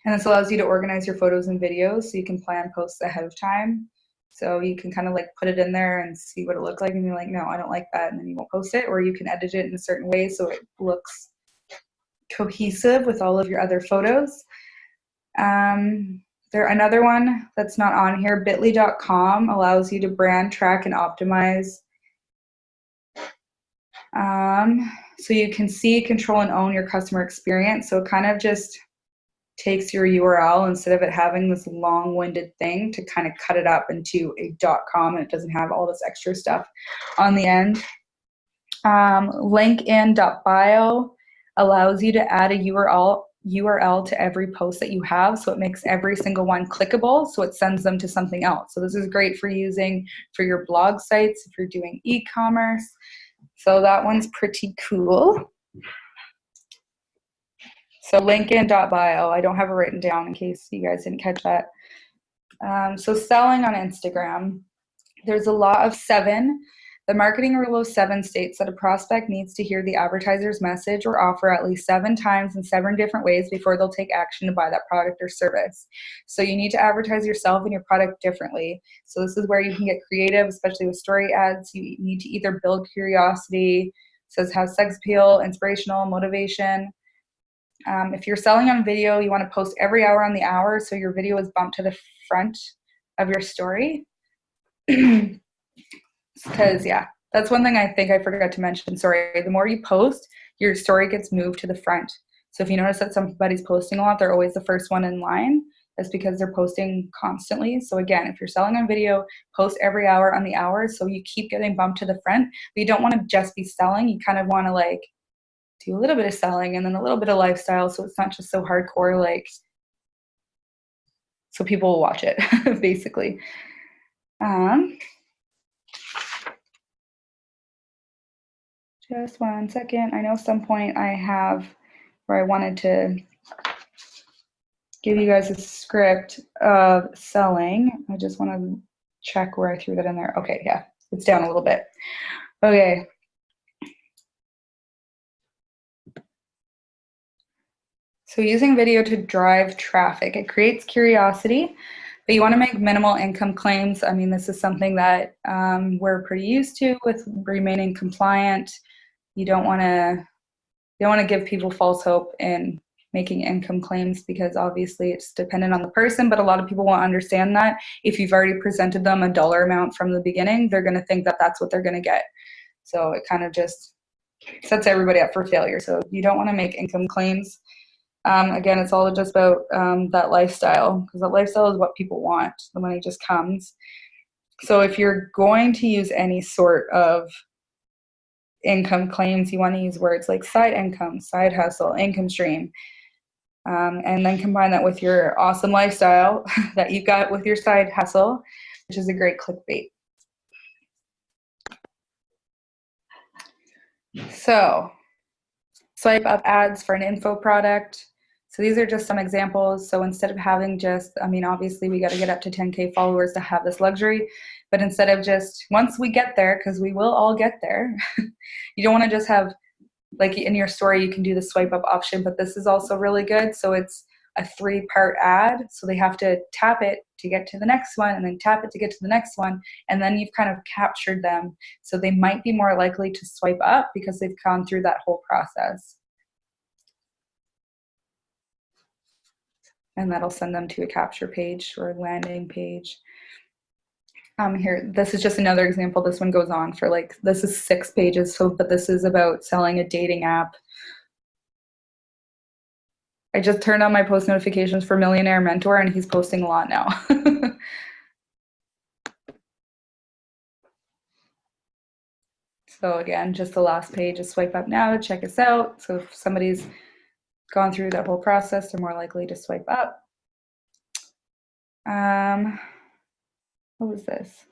And this allows you to organize your photos and videos so you can plan posts ahead of time. So you can kind of like put it in there and see what it looks like and you're like, no, I don't like that, and then you won't post it. Or you can edit it in a certain way so it looks cohesive with all of your other photos. Another one that's not on here, bit.ly.com, allows you to brand, track, and optimize. So you can see, control, and own your customer experience. So kind of just takes your URL, instead of it having this long-winded thing, to kind of cut it up into a .com, and it doesn't have all this extra stuff on the end. LinkedIn.bio allows you to add a URL to every post that you have, so it makes every single one clickable, so it sends them to something else. So this is great for using for your blog sites if you're doing e-commerce. So that one's pretty cool. So LinkedIn.bio, I don't have it written down in case you guys didn't catch that. So selling on Instagram, there's a law of 7. The marketing rule of 7 states that a prospect needs to hear the advertiser's message or offer at least 7 times in 7 different ways before they'll take action to buy that product or service. So you need to advertise yourself and your product differently. So this is where you can get creative, especially with story ads. You need to either build curiosity, says have sex appeal, inspirational, motivation. If you're selling on video, you want to post every hour on the hour so your video is bumped to the front of your story. Because, yeah, that's one thing I think I forgot to mention. Sorry, the more you post, your story gets moved to the front. So if you notice that somebody's posting a lot, they're always the first one in line. That's because they're posting constantly. So again, if you're selling on video, post every hour on the hour so you keep getting bumped to the front. But you don't want to just be selling. You kind of want to like do a little bit of selling and then a little bit of lifestyle, so it's not just so hardcore, like, so people will watch it, basically. Just one second. I know some point I have where I wanted to give you guys a script of selling. I just want to check where I threw that in there. Okay, yeah, it's down a little bit. Okay. So using video to drive traffic, it creates curiosity, but you want to make minimal income claims. I mean, this is something that we're pretty used to with remaining compliant. You don't want to give people false hope in making income claims, because obviously it's dependent on the person, but a lot of people won't understand that. If you've already presented them a dollar amount from the beginning, they're going to think that that's what they're going to get. So it kind of just sets everybody up for failure. So you don't want to make income claims. Again, it's all just about that lifestyle, because that lifestyle is what people want. The money just comes. So if you're going to use any sort of income claims, you want to use words like side income, side hustle, income stream, and then combine that with your awesome lifestyle that you got with your side hustle, which is a great clickbait. So swipe up ads for an info product. So these are just some examples. So instead of having just, I mean, obviously we got to get up to 10K followers to have this luxury, but instead of just, once we get there, because we will all get there, you don't want to just have, like in your story, you can do the swipe up option, but this is also really good. So it's a 3-part ad. So they have to tap it to get to the next one, and then tap it to get to the next one. And then you've kind of captured them. So they might be more likely to swipe up because they've gone through that whole process. And that'll send them to a capture page or landing page. Here, this is just another example. This one goes on for like, this is 6 pages. So, but this is about selling a dating app. I just turned on my post notifications for Millionaire Mentor, and he's posting a lot now. So again, just the last page is swipe up now to check us out. So if somebody's gone through that whole process, they're more likely to swipe up. What was this?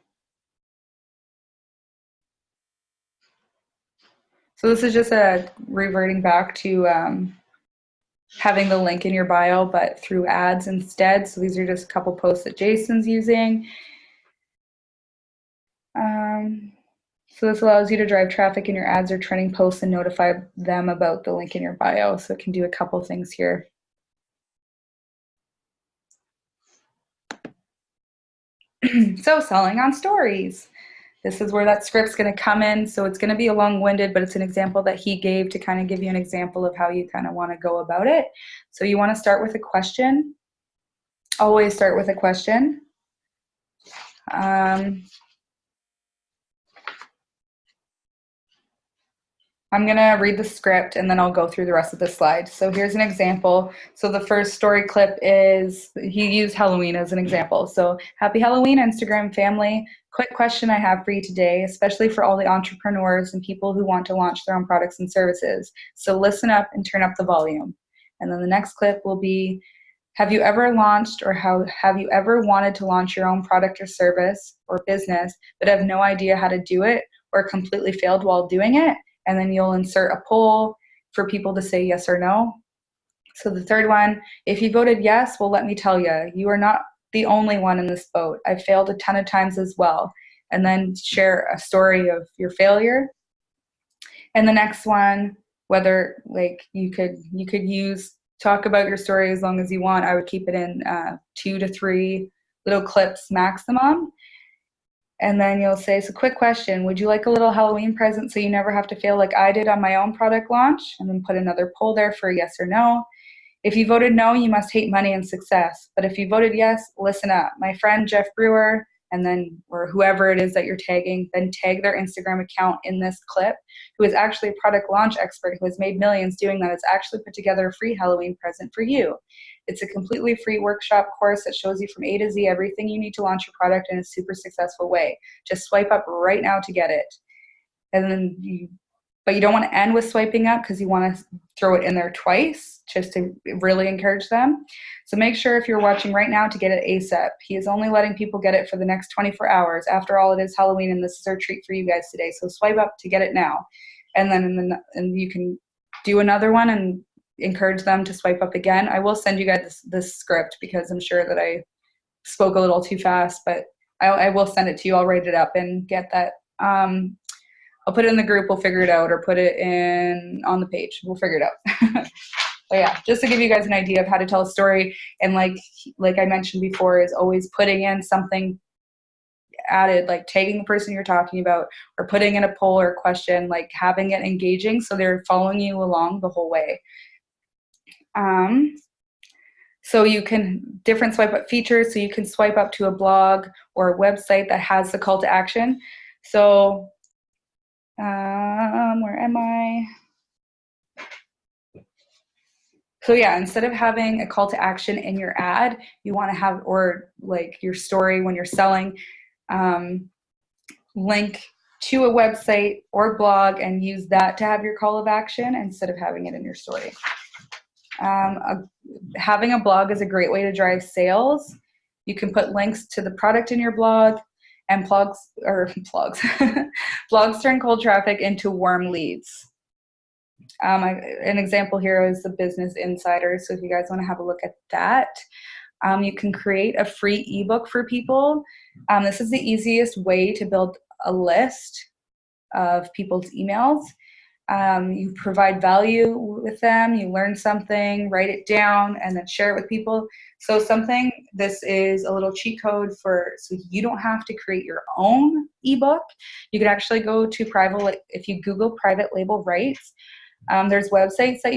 So this is just a reverting back to having the link in your bio, but through ads instead. So these are just a couple posts that Jason's using. So this allows you to drive traffic in your ads or trending posts and notify them about the link in your bio. So it can do a couple things here. So selling on stories. This is where that script's going to come in. So it's going to be a long-winded, but it's an example that he gave to kind of give you an example of how you kind of want to go about it. So you want to start with a question. Always start with a question. I'm going to read the script and then I'll go through the rest of the slides. So here's an example. So the first story clip is, he used Halloween as an example. So happy Halloween, Instagram family. Quick question I have for you today, especially for all the entrepreneurs and people who want to launch their own products and services. So listen up and turn up the volume. And then the next clip will be, have you ever launched or have you ever wanted to launch your own product or service or business but have no idea how to do it or completely failed while doing it? And then you'll insert a poll for people to say yes or no. So the third one, if you voted yes, well, let me tell you, you are not the only one in this boat. I failed a ton of times as well. And then share a story of your failure. And the next one, whether like you could use, talk about your story as long as you want. I would keep it in 2 to 3 little clips maximum. And then you'll say, so quick question, would you like a little Halloween present so you never have to fail like I did on my own product launch? And then put another poll there for yes or no. If you voted no, you must hate money and success. But if you voted yes, listen up. My friend Jeff Brewer, and then, or whoever it is that you're tagging, then tag their Instagram account in this clip, who is actually a product launch expert who has made millions doing that, has actually put together a free Halloween present for you. It's a completely free workshop course that shows you from A to Z everything you need to launch your product in a super successful way. Just swipe up right now to get it. And then but you don't want to end with swiping up because you want to throw it in there twice just to really encourage them. So make sure if you're watching right now to get it ASAP. He is only letting people get it for the next 24 hours. After all, it is Halloween and this is our treat for you guys today. So swipe up to get it now. And then and you can do another one and encourage them to swipe up again. I will send you guys this script because I'm sure that I spoke a little too fast, but I will send it to you. I'll write it up and get that. I'll put it in the group, we'll figure it out, or put it in on the page. We'll figure it out. But yeah, just to give you guys an idea of how to tell a story, and like I mentioned before, is always putting in something added, like tagging the person you're talking about, or putting in a poll or a question, like having it engaging so they're following you along the whole way. So you can, different swipe up features, so you can swipe up to a blog or a website that has the call to action. So where am I? So yeah, instead of having a call to action in your ad, you want to have, or like your story when you're selling, link to a website or blog and use that to have your call of action instead of having it in your story. Having a blog is a great way to drive sales. You can put links to the product in your blog, and blogs turn cold traffic into warm leads. An example here is the Business Insider. So if you guys want to have a look at that, you can create a free ebook for people. This is the easiest way to build a list of people's emails. You provide value with them, you learn something, write it down, and then share it with people. So this is a little cheat code so you don't have to create your own ebook. You can actually go to if you Google private label rights, there's websites that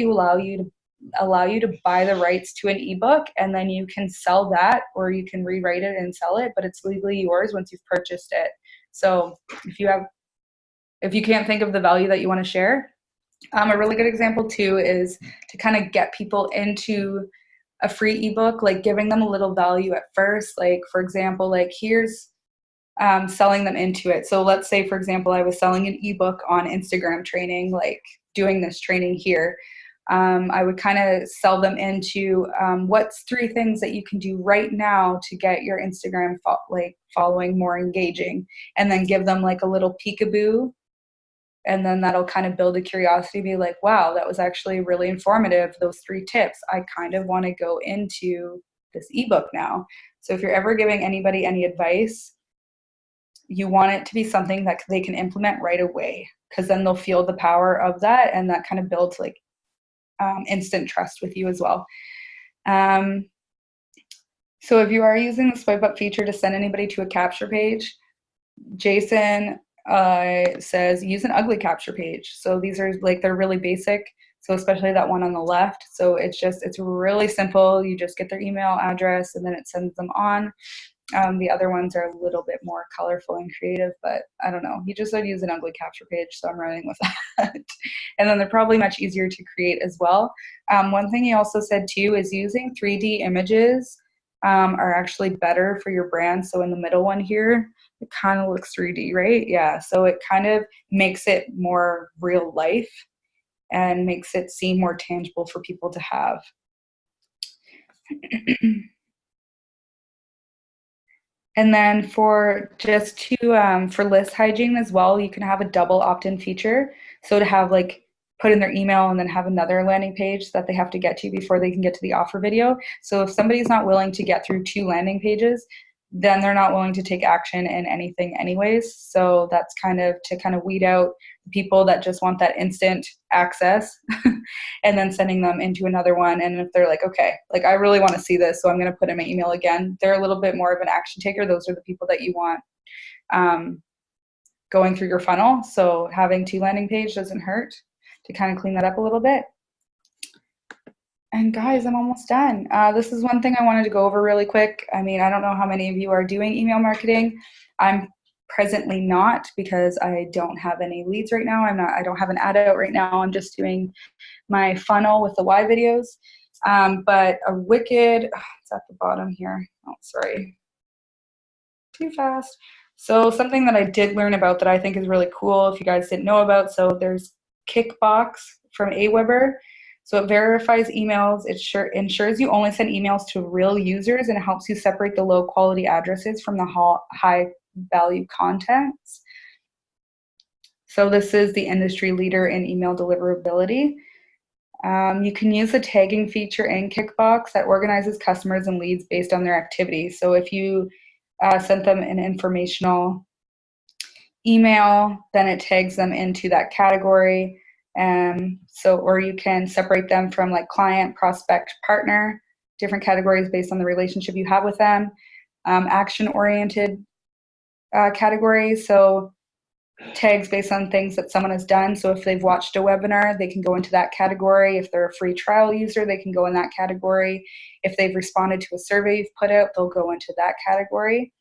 allow you to buy the rights to an ebook, and then you can sell that, or you can rewrite it and sell it, but it's legally yours once you've purchased it. So if you can't think of the value that you want to share, a really good example too is to kind of get people into a free ebook, like giving them a little value at first. Like, for example, like here's selling them into it. So let's say, for example, I was selling an ebook on Instagram training, like doing this training here. I would kind of sell them into what's 3 things that you can do right now to get your Instagram following more engaging, and then give them like a little peekaboo. And then that'll kind of build a curiosity, be like, wow, that was actually really informative. Those 3 tips, I kind of want to go into this ebook now. So if you're ever giving anybody any advice, you want it to be something that they can implement right away, because then they'll feel the power of that, and that kind of builds like instant trust with you as well. So if you are using the swipe up feature to send anybody to a capture page, Jason says use an ugly capture page. So these are like, they're really basic. So especially that one on the left. So it's really simple. You just get their email address and then it sends them on. The other ones are a little bit more colorful and creative, but I don't know. He just said use an ugly capture page, so I'm running with that. And then they're probably much easier to create as well. One thing he also said too is using 3D images are actually better for your brand. So in the middle one here, it kind of looks 3D, right? Yeah, so it kind of makes it more real life and makes it seem more tangible for people to have. And then for just to for list hygiene as well, you can have a double opt-in feature. So to have like put in their email and then have another landing page that they have to get to before they can get to the offer video. So if somebody's not willing to get through 2 landing pages, then they're not willing to take action in anything anyways. So that's kind of to kind of weed out people that just want that instant access and then sending them into another one. And if they're like, okay, like I really want to see this, so I'm going to put in my email again, they're a little bit more of an action taker. Those are the people that you want going through your funnel. So having 2 landing page doesn't hurt to kind of clean that up a little bit. And guys, I'm almost done. This is one thing I wanted to go over really quick. I mean, I don't know how many of you are doing email marketing. I'm presently not, because I don't have any leads right now. I don't have an ad out right now. I'm just doing my funnel with the Y videos. But a wicked, it's at the bottom here. Oh, sorry. Too fast. So something that I did learn about that I think is really cool if you guys didn't know about. So there's Kickbox from Aweber. So it verifies emails. It ensures you only send emails to real users, and it helps you separate the low quality addresses from the high value contents. So this is the industry leader in email deliverability. You can use the tagging feature in Kickbox that organizes customers and leads based on their activities. So if you sent them an informational email, then it tags them into that category. Or you can separate them from like client, prospect, partner, different categories based on the relationship you have with them. Action-oriented categories, so tags based on things that someone has done. So if they've watched a webinar, they can go into that category. If they're a free trial user, they can go in that category. If they've responded to a survey you've put out, they'll go into that category.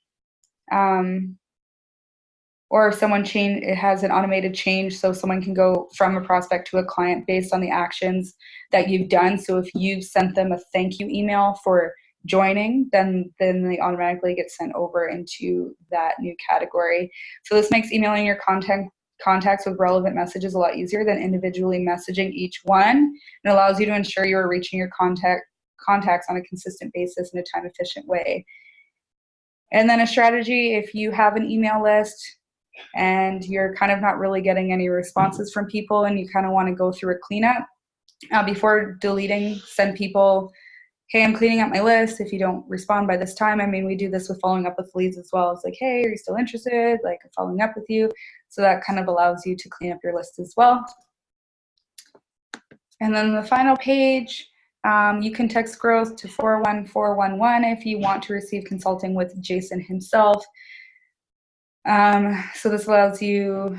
Or if someone it has an automated change, so someone can go from a prospect to a client based on the actions that you've done. So if you've sent them a thank you email for joining, then they automatically get sent over into that new category. So this makes emailing your contacts with relevant messages a lot easier than individually messaging each one. It allows you to ensure you are reaching your contacts on a consistent basis in a time efficient way. And then a strategy, if you have an email list and you're kind of not really getting any responses from people and you kind of want to go through a cleanup, before deleting, send people, hey, I'm cleaning up my list. If you don't respond by this time, I mean, we do this with following up with leads as well. It's like, hey, are you still interested? Like, I'm following up with you. So that kind of allows you to clean up your list as well. And then the final page, you can text growth to 41411 if you want to receive consulting with Jason himself. So this allows you,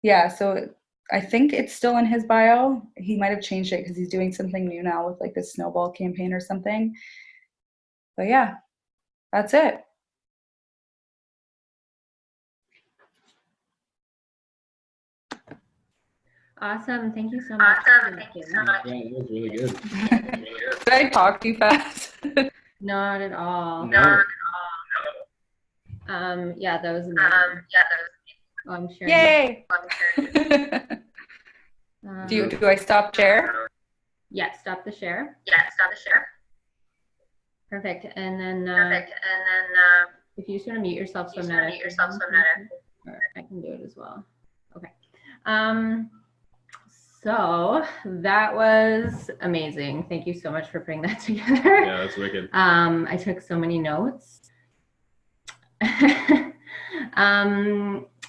so I think it's still in his bio. He might have changed it because he's doing something new now with like this snowball campaign or something. But yeah, that's it. Awesome. Thank you so much. Awesome. Thank you so much. Yeah, that was really good. Did I talk too fast? Not at all. No. Yeah, that was amazing. Oh, I'm sure. Yay! Do I stop share? Yeah, stop the share. Perfect. And then if you just want to mute yourself so that I can do it as well. Okay. So that was amazing. Thank you so much for putting that together. Yeah, that's wicked. I took so many notes.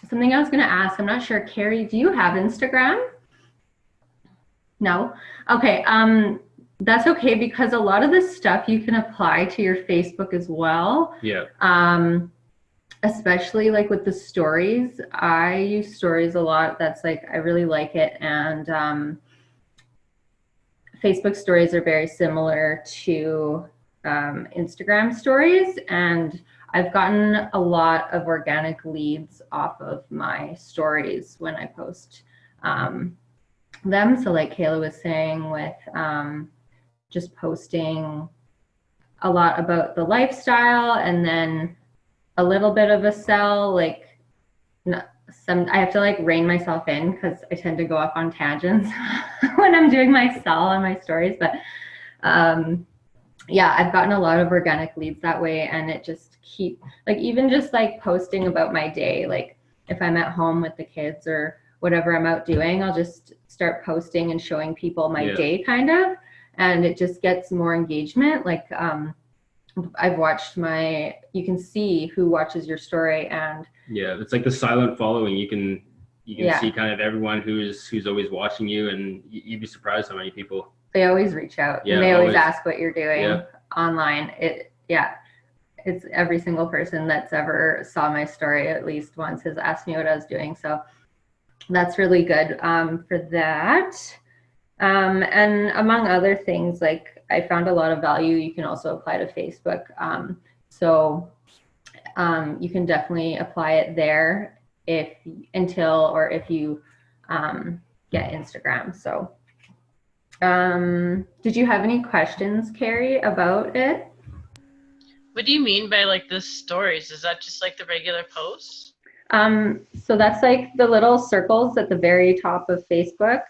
Something I was going to ask, I'm not sure, Carrie, do you have Instagram? No? Okay. That's okay, because a lot of this stuff you can apply to your Facebook as well. Yeah. Especially like with the stories. I use stories a lot. That's like, I really like it. And Facebook stories are very similar to Instagram stories, and I've gotten a lot of organic leads off of my stories when I post them. So like Kayla was saying, with just posting a lot about the lifestyle, and then a little bit of a sell, like I have to like rein myself in because I tend to go off on tangents when I'm doing my sell on my stories. But yeah, I've gotten a lot of organic leads that way, and it just like even just like posting about my day, like if I'm at home with the kids or whatever I'm out doing, I'll just start posting and showing people my day kind of, and it just gets more engagement. Like I've watched you can see who watches your story, and it's like the silent following. You can see kind of everyone who's always watching you, and you'd be surprised how many people. They always reach out, and they always ask what you're doing online. It's every single person that's ever saw my story at least once has asked me what I was doing. So that's really good for that. And among other things, like I found a lot of value you can also apply to Facebook. So you can definitely apply it there if you get Instagram. So did you have any questions, Carrie, about it? What do you mean by like the stories? Is that just like the regular posts? So that's like the little circles at the very top of Facebook.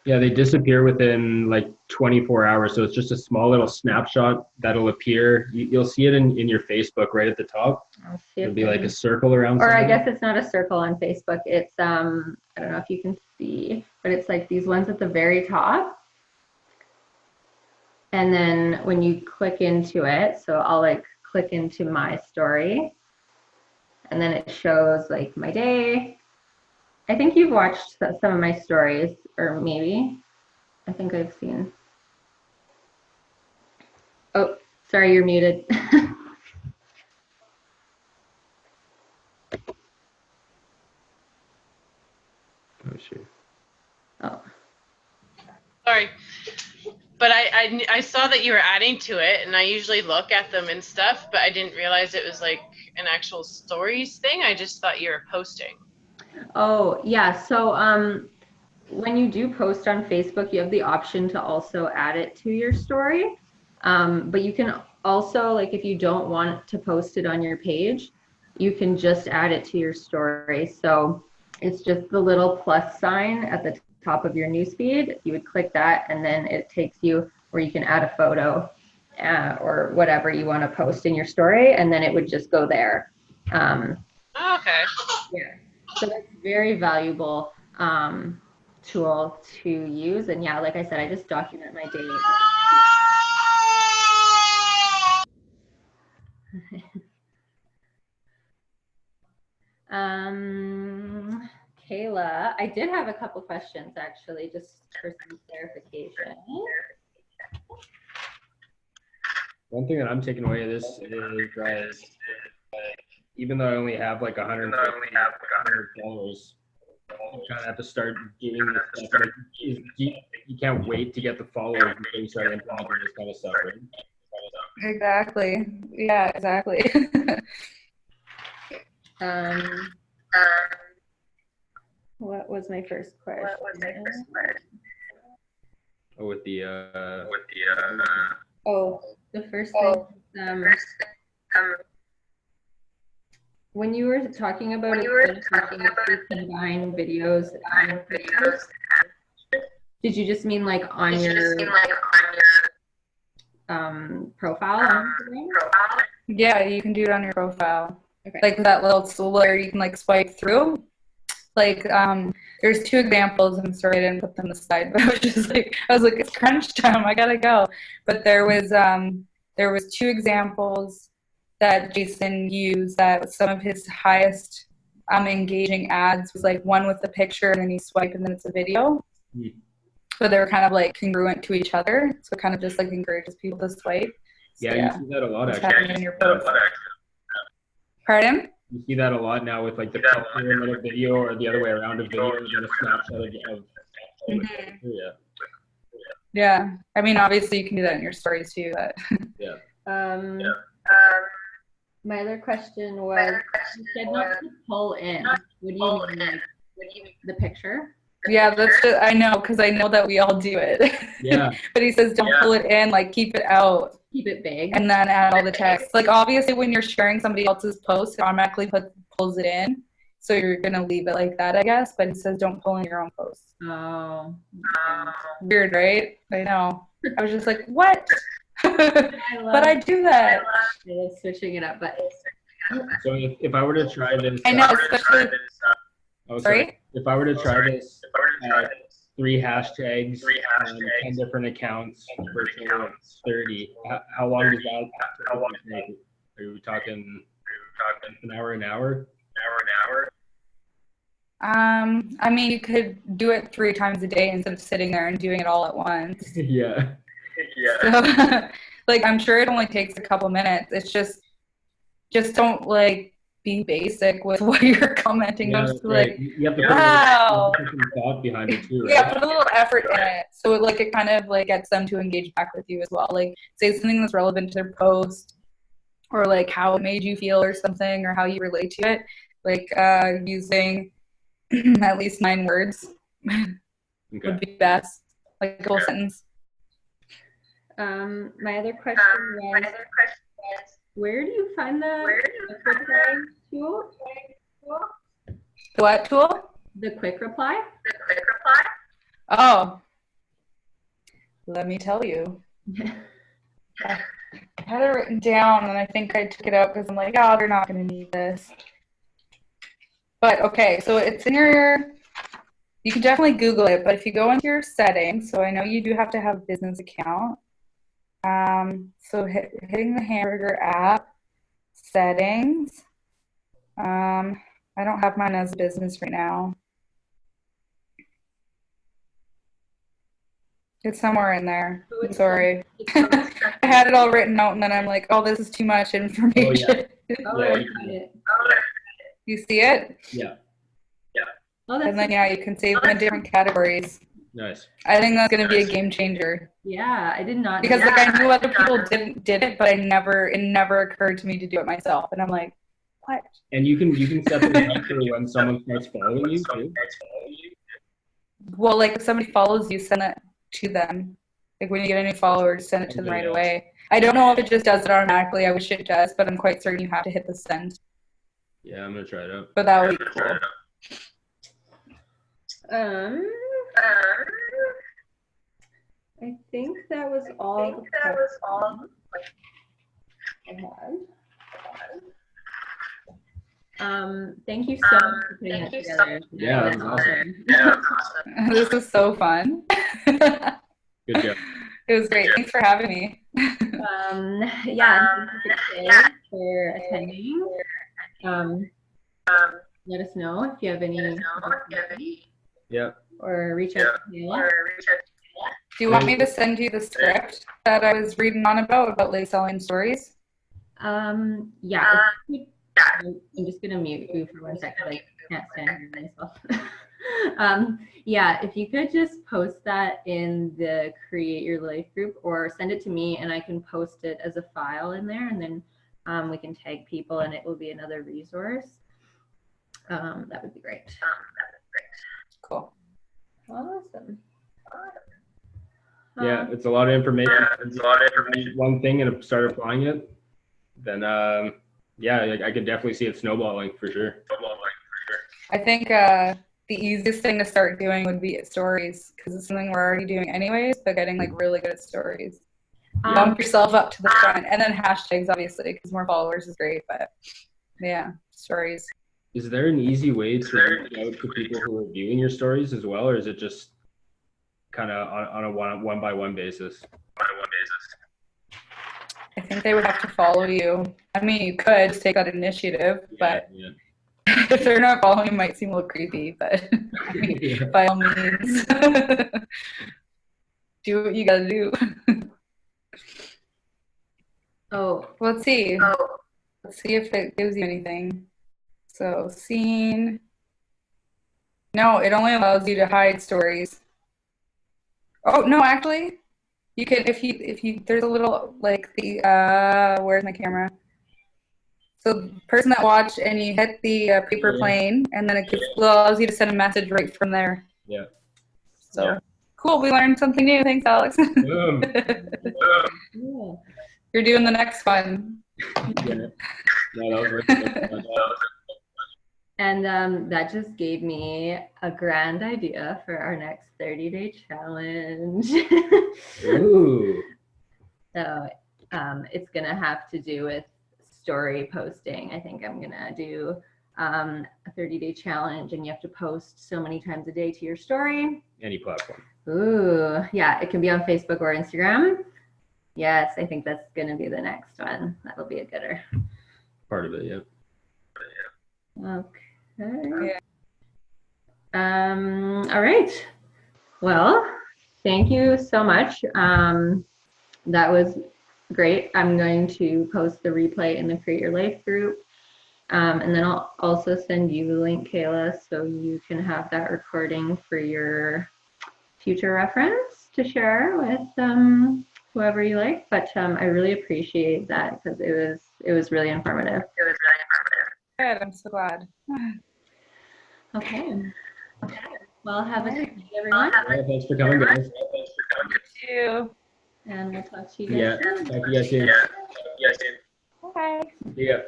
Yeah, they disappear within like 24 hours. So it's just a small little snapshot that'll appear. You'll see it in your Facebook right at the top. It'll be like a circle around. Or I guess it's not a circle on Facebook. It's I don't know if you can see, but it's like these ones at the very top. And then when you click into it, so I'll like click into my story, and then it shows like my day. I think you've watched some of my stories, or maybe. I think I've seen. Oh, sorry, you're muted. Oh, shoot. Oh. Sorry. But I saw that you were adding to it, and I usually look at them and stuff, but I didn't realize it was like an actual stories thing. I just thought you were posting. Oh, yeah. So when you do post on Facebook, you have the option to also add it to your story. But you can also, like if you don't want to post it on your page, you can just add it to your story. So it's just the little plus sign at the top of your newsfeed. You would click that, and then it takes you where you can add a photo or whatever you want to post in your story, and then it would just go there. Okay. Yeah. So that's very valuable tool to use. And yeah, like I said, I just document my day. Kayla, I did have a couple questions actually, just for some clarification. One thing that I'm taking away of this is even though I only have like 100 followers, you kind of have to start giving this stuff. Like, you can't wait to get the followers before you start implementing this kind of stuff, right? Exactly. Yeah, exactly. What was my first question? Oh, with the the first thing is, when you were talking about combine videos and pictures, did you just mean like on your profile on Instagram? Yeah, you can do it on your profile. Okay. Like that little tool where you can like swipe through. Like there's two examples. I'm sorry I didn't put them aside, but I was like it's crunch time, I gotta go. But there was two examples that Jason used that was some of his highest engaging ads. Was like one with the picture and then you swipe and then it's a video. So they were kind of like congruent to each other. So it kind of just like encourages people to swipe. So, you see that a lot actually. In your post. Pardon? You see that a lot now with like the pyramid video, or the other way around, a video and then a snapshot of Yeah. I mean, obviously you can do that in your stories too. But yeah. Um, my other question was, you said not to pull in. What do you mean, like the picture? Yeah, that's just, I know, because I know that we all do it. Yeah. But he says don't pull it in, like keep it out. Keep it big. And then add all the text. Like obviously when you're sharing somebody else's post, it automatically pulls it in. So you're gonna leave it like that, I guess. But it says don't pull in your own post. Oh. Weird, right? I know. I was just like, what? I love But I do that. I love switching it up, but So if I were to try this, I know, especially. sorry. If I were to try this, 3 hashtags, 10 different accounts for a total of 30. How long does that take? Are we talking an hour, an hour? I mean, you could do it 3 times a day instead of sitting there and doing it all at once. Yeah. So, like, I'm sure it only takes a couple minutes. It's just don't like be basic with what you're commenting. Yeah, Don't just be right. like, You have to wow. put some thought behind it too, right? Yeah, put a little effort in it. So it kind of like gets them to engage back with you as well. Like say something that's relevant to their post or like how it made you feel or something or how you relate to it. Like using at least 9 words would be best. Like a whole sentence. my other question was, where do you find the quick reply tool? What tool? The quick reply? Oh, let me tell you. I had it written down and I think I took it out because I'm like, oh, they're not going to need this. But okay, so it's in you can definitely Google it, but if you go into your settings, so I know you do have to have a business account. So hitting the hamburger app, settings. I don't have mine as a business right now. It's somewhere in there. I'm sorry. I had it all written out and then I'm like, oh, this is too much information. Oh, I find it. You see it? Yeah. Oh, that's And then, yeah, you can save them in different categories. Nice. I think that's going to be a game changer. yeah, I did not. Because like I knew other people did it, but it never occurred to me to do it myself. And I'm like, what? And you can set the up for when someone starts following you too. Well, like if somebody follows you, send it to them. Like when you get any followers, send it to them right away. I don't know if it just does it automatically. I wish it does, but I'm quite certain you have to hit the send. Yeah, I'm gonna try it out. But that would be cool. I think that was all I had. Thank you so much for putting it together. Yeah, that was awesome. This was so fun. Good job. It was great. Thanks for having me. Yeah, and thank you for attending. Let us know if you have any. Yeah. Or reach out to Kayla. Do you want me to send you the script that I was reading on about like selling stories? Yeah. I'm just gonna mute you for 1 second. I can't stand hearing myself. Yeah, if you could just post that in the Create Your Life group or send it to me and I can post it as a file in there and then we can tag people and it will be another resource. That would be great. Cool. Awesome. Yeah, it's a lot of information. One thing and start applying it, then yeah, I could definitely see it snowballing for sure. I think the easiest thing to start doing would be stories because it's something we're already doing anyways, but getting like really good at stories. Bump yourself up to the front and then hashtags obviously because more followers is great, but yeah, stories. Is there an easy way to reach out to people who are viewing your stories as well, or is it just kind of on a one by one basis? I think they would have to follow you. I mean, you could take that initiative, but if they're not following, it might seem a little creepy, but by all means, do what you gotta do. Let's see. Let's see if it gives you anything. So, scene. No, it only allows you to hide stories. Oh, no, actually, You can, if you, there's a little, like the, where's my camera? So the person that watched and you hit the paper plane and then it allows you to send a message right from there. Yeah. So Yeah. cool, we learned something new. Thanks, Alex. Boom. Yeah. You're doing the next one. Yeah. No, that was really And that just gave me a grand idea for our next 30-day challenge. Ooh. So it's going to have to do with story posting. I think I'm going to do a 30-day challenge, and you have to post so many times a day to your story. Any platform. Ooh, yeah, it can be on Facebook or Instagram. Yes, I think that's going to be the next one. That'll be a gooder. Part of it, yeah. Okay. All right. Well, thank you so much. That was great. I'm going to post the replay in the Create Your Life group. And then I'll also send you the link, Kayla, so you can have that recording for your future reference to share with whoever you like. But I really appreciate that because it was really informative. Good, I'm so glad. Okay. Well, have a good day, everyone. Yeah, thanks for coming, guys. You too. And we'll talk to you guys Yeah. soon. Talk to you guys soon. Bye. See ya.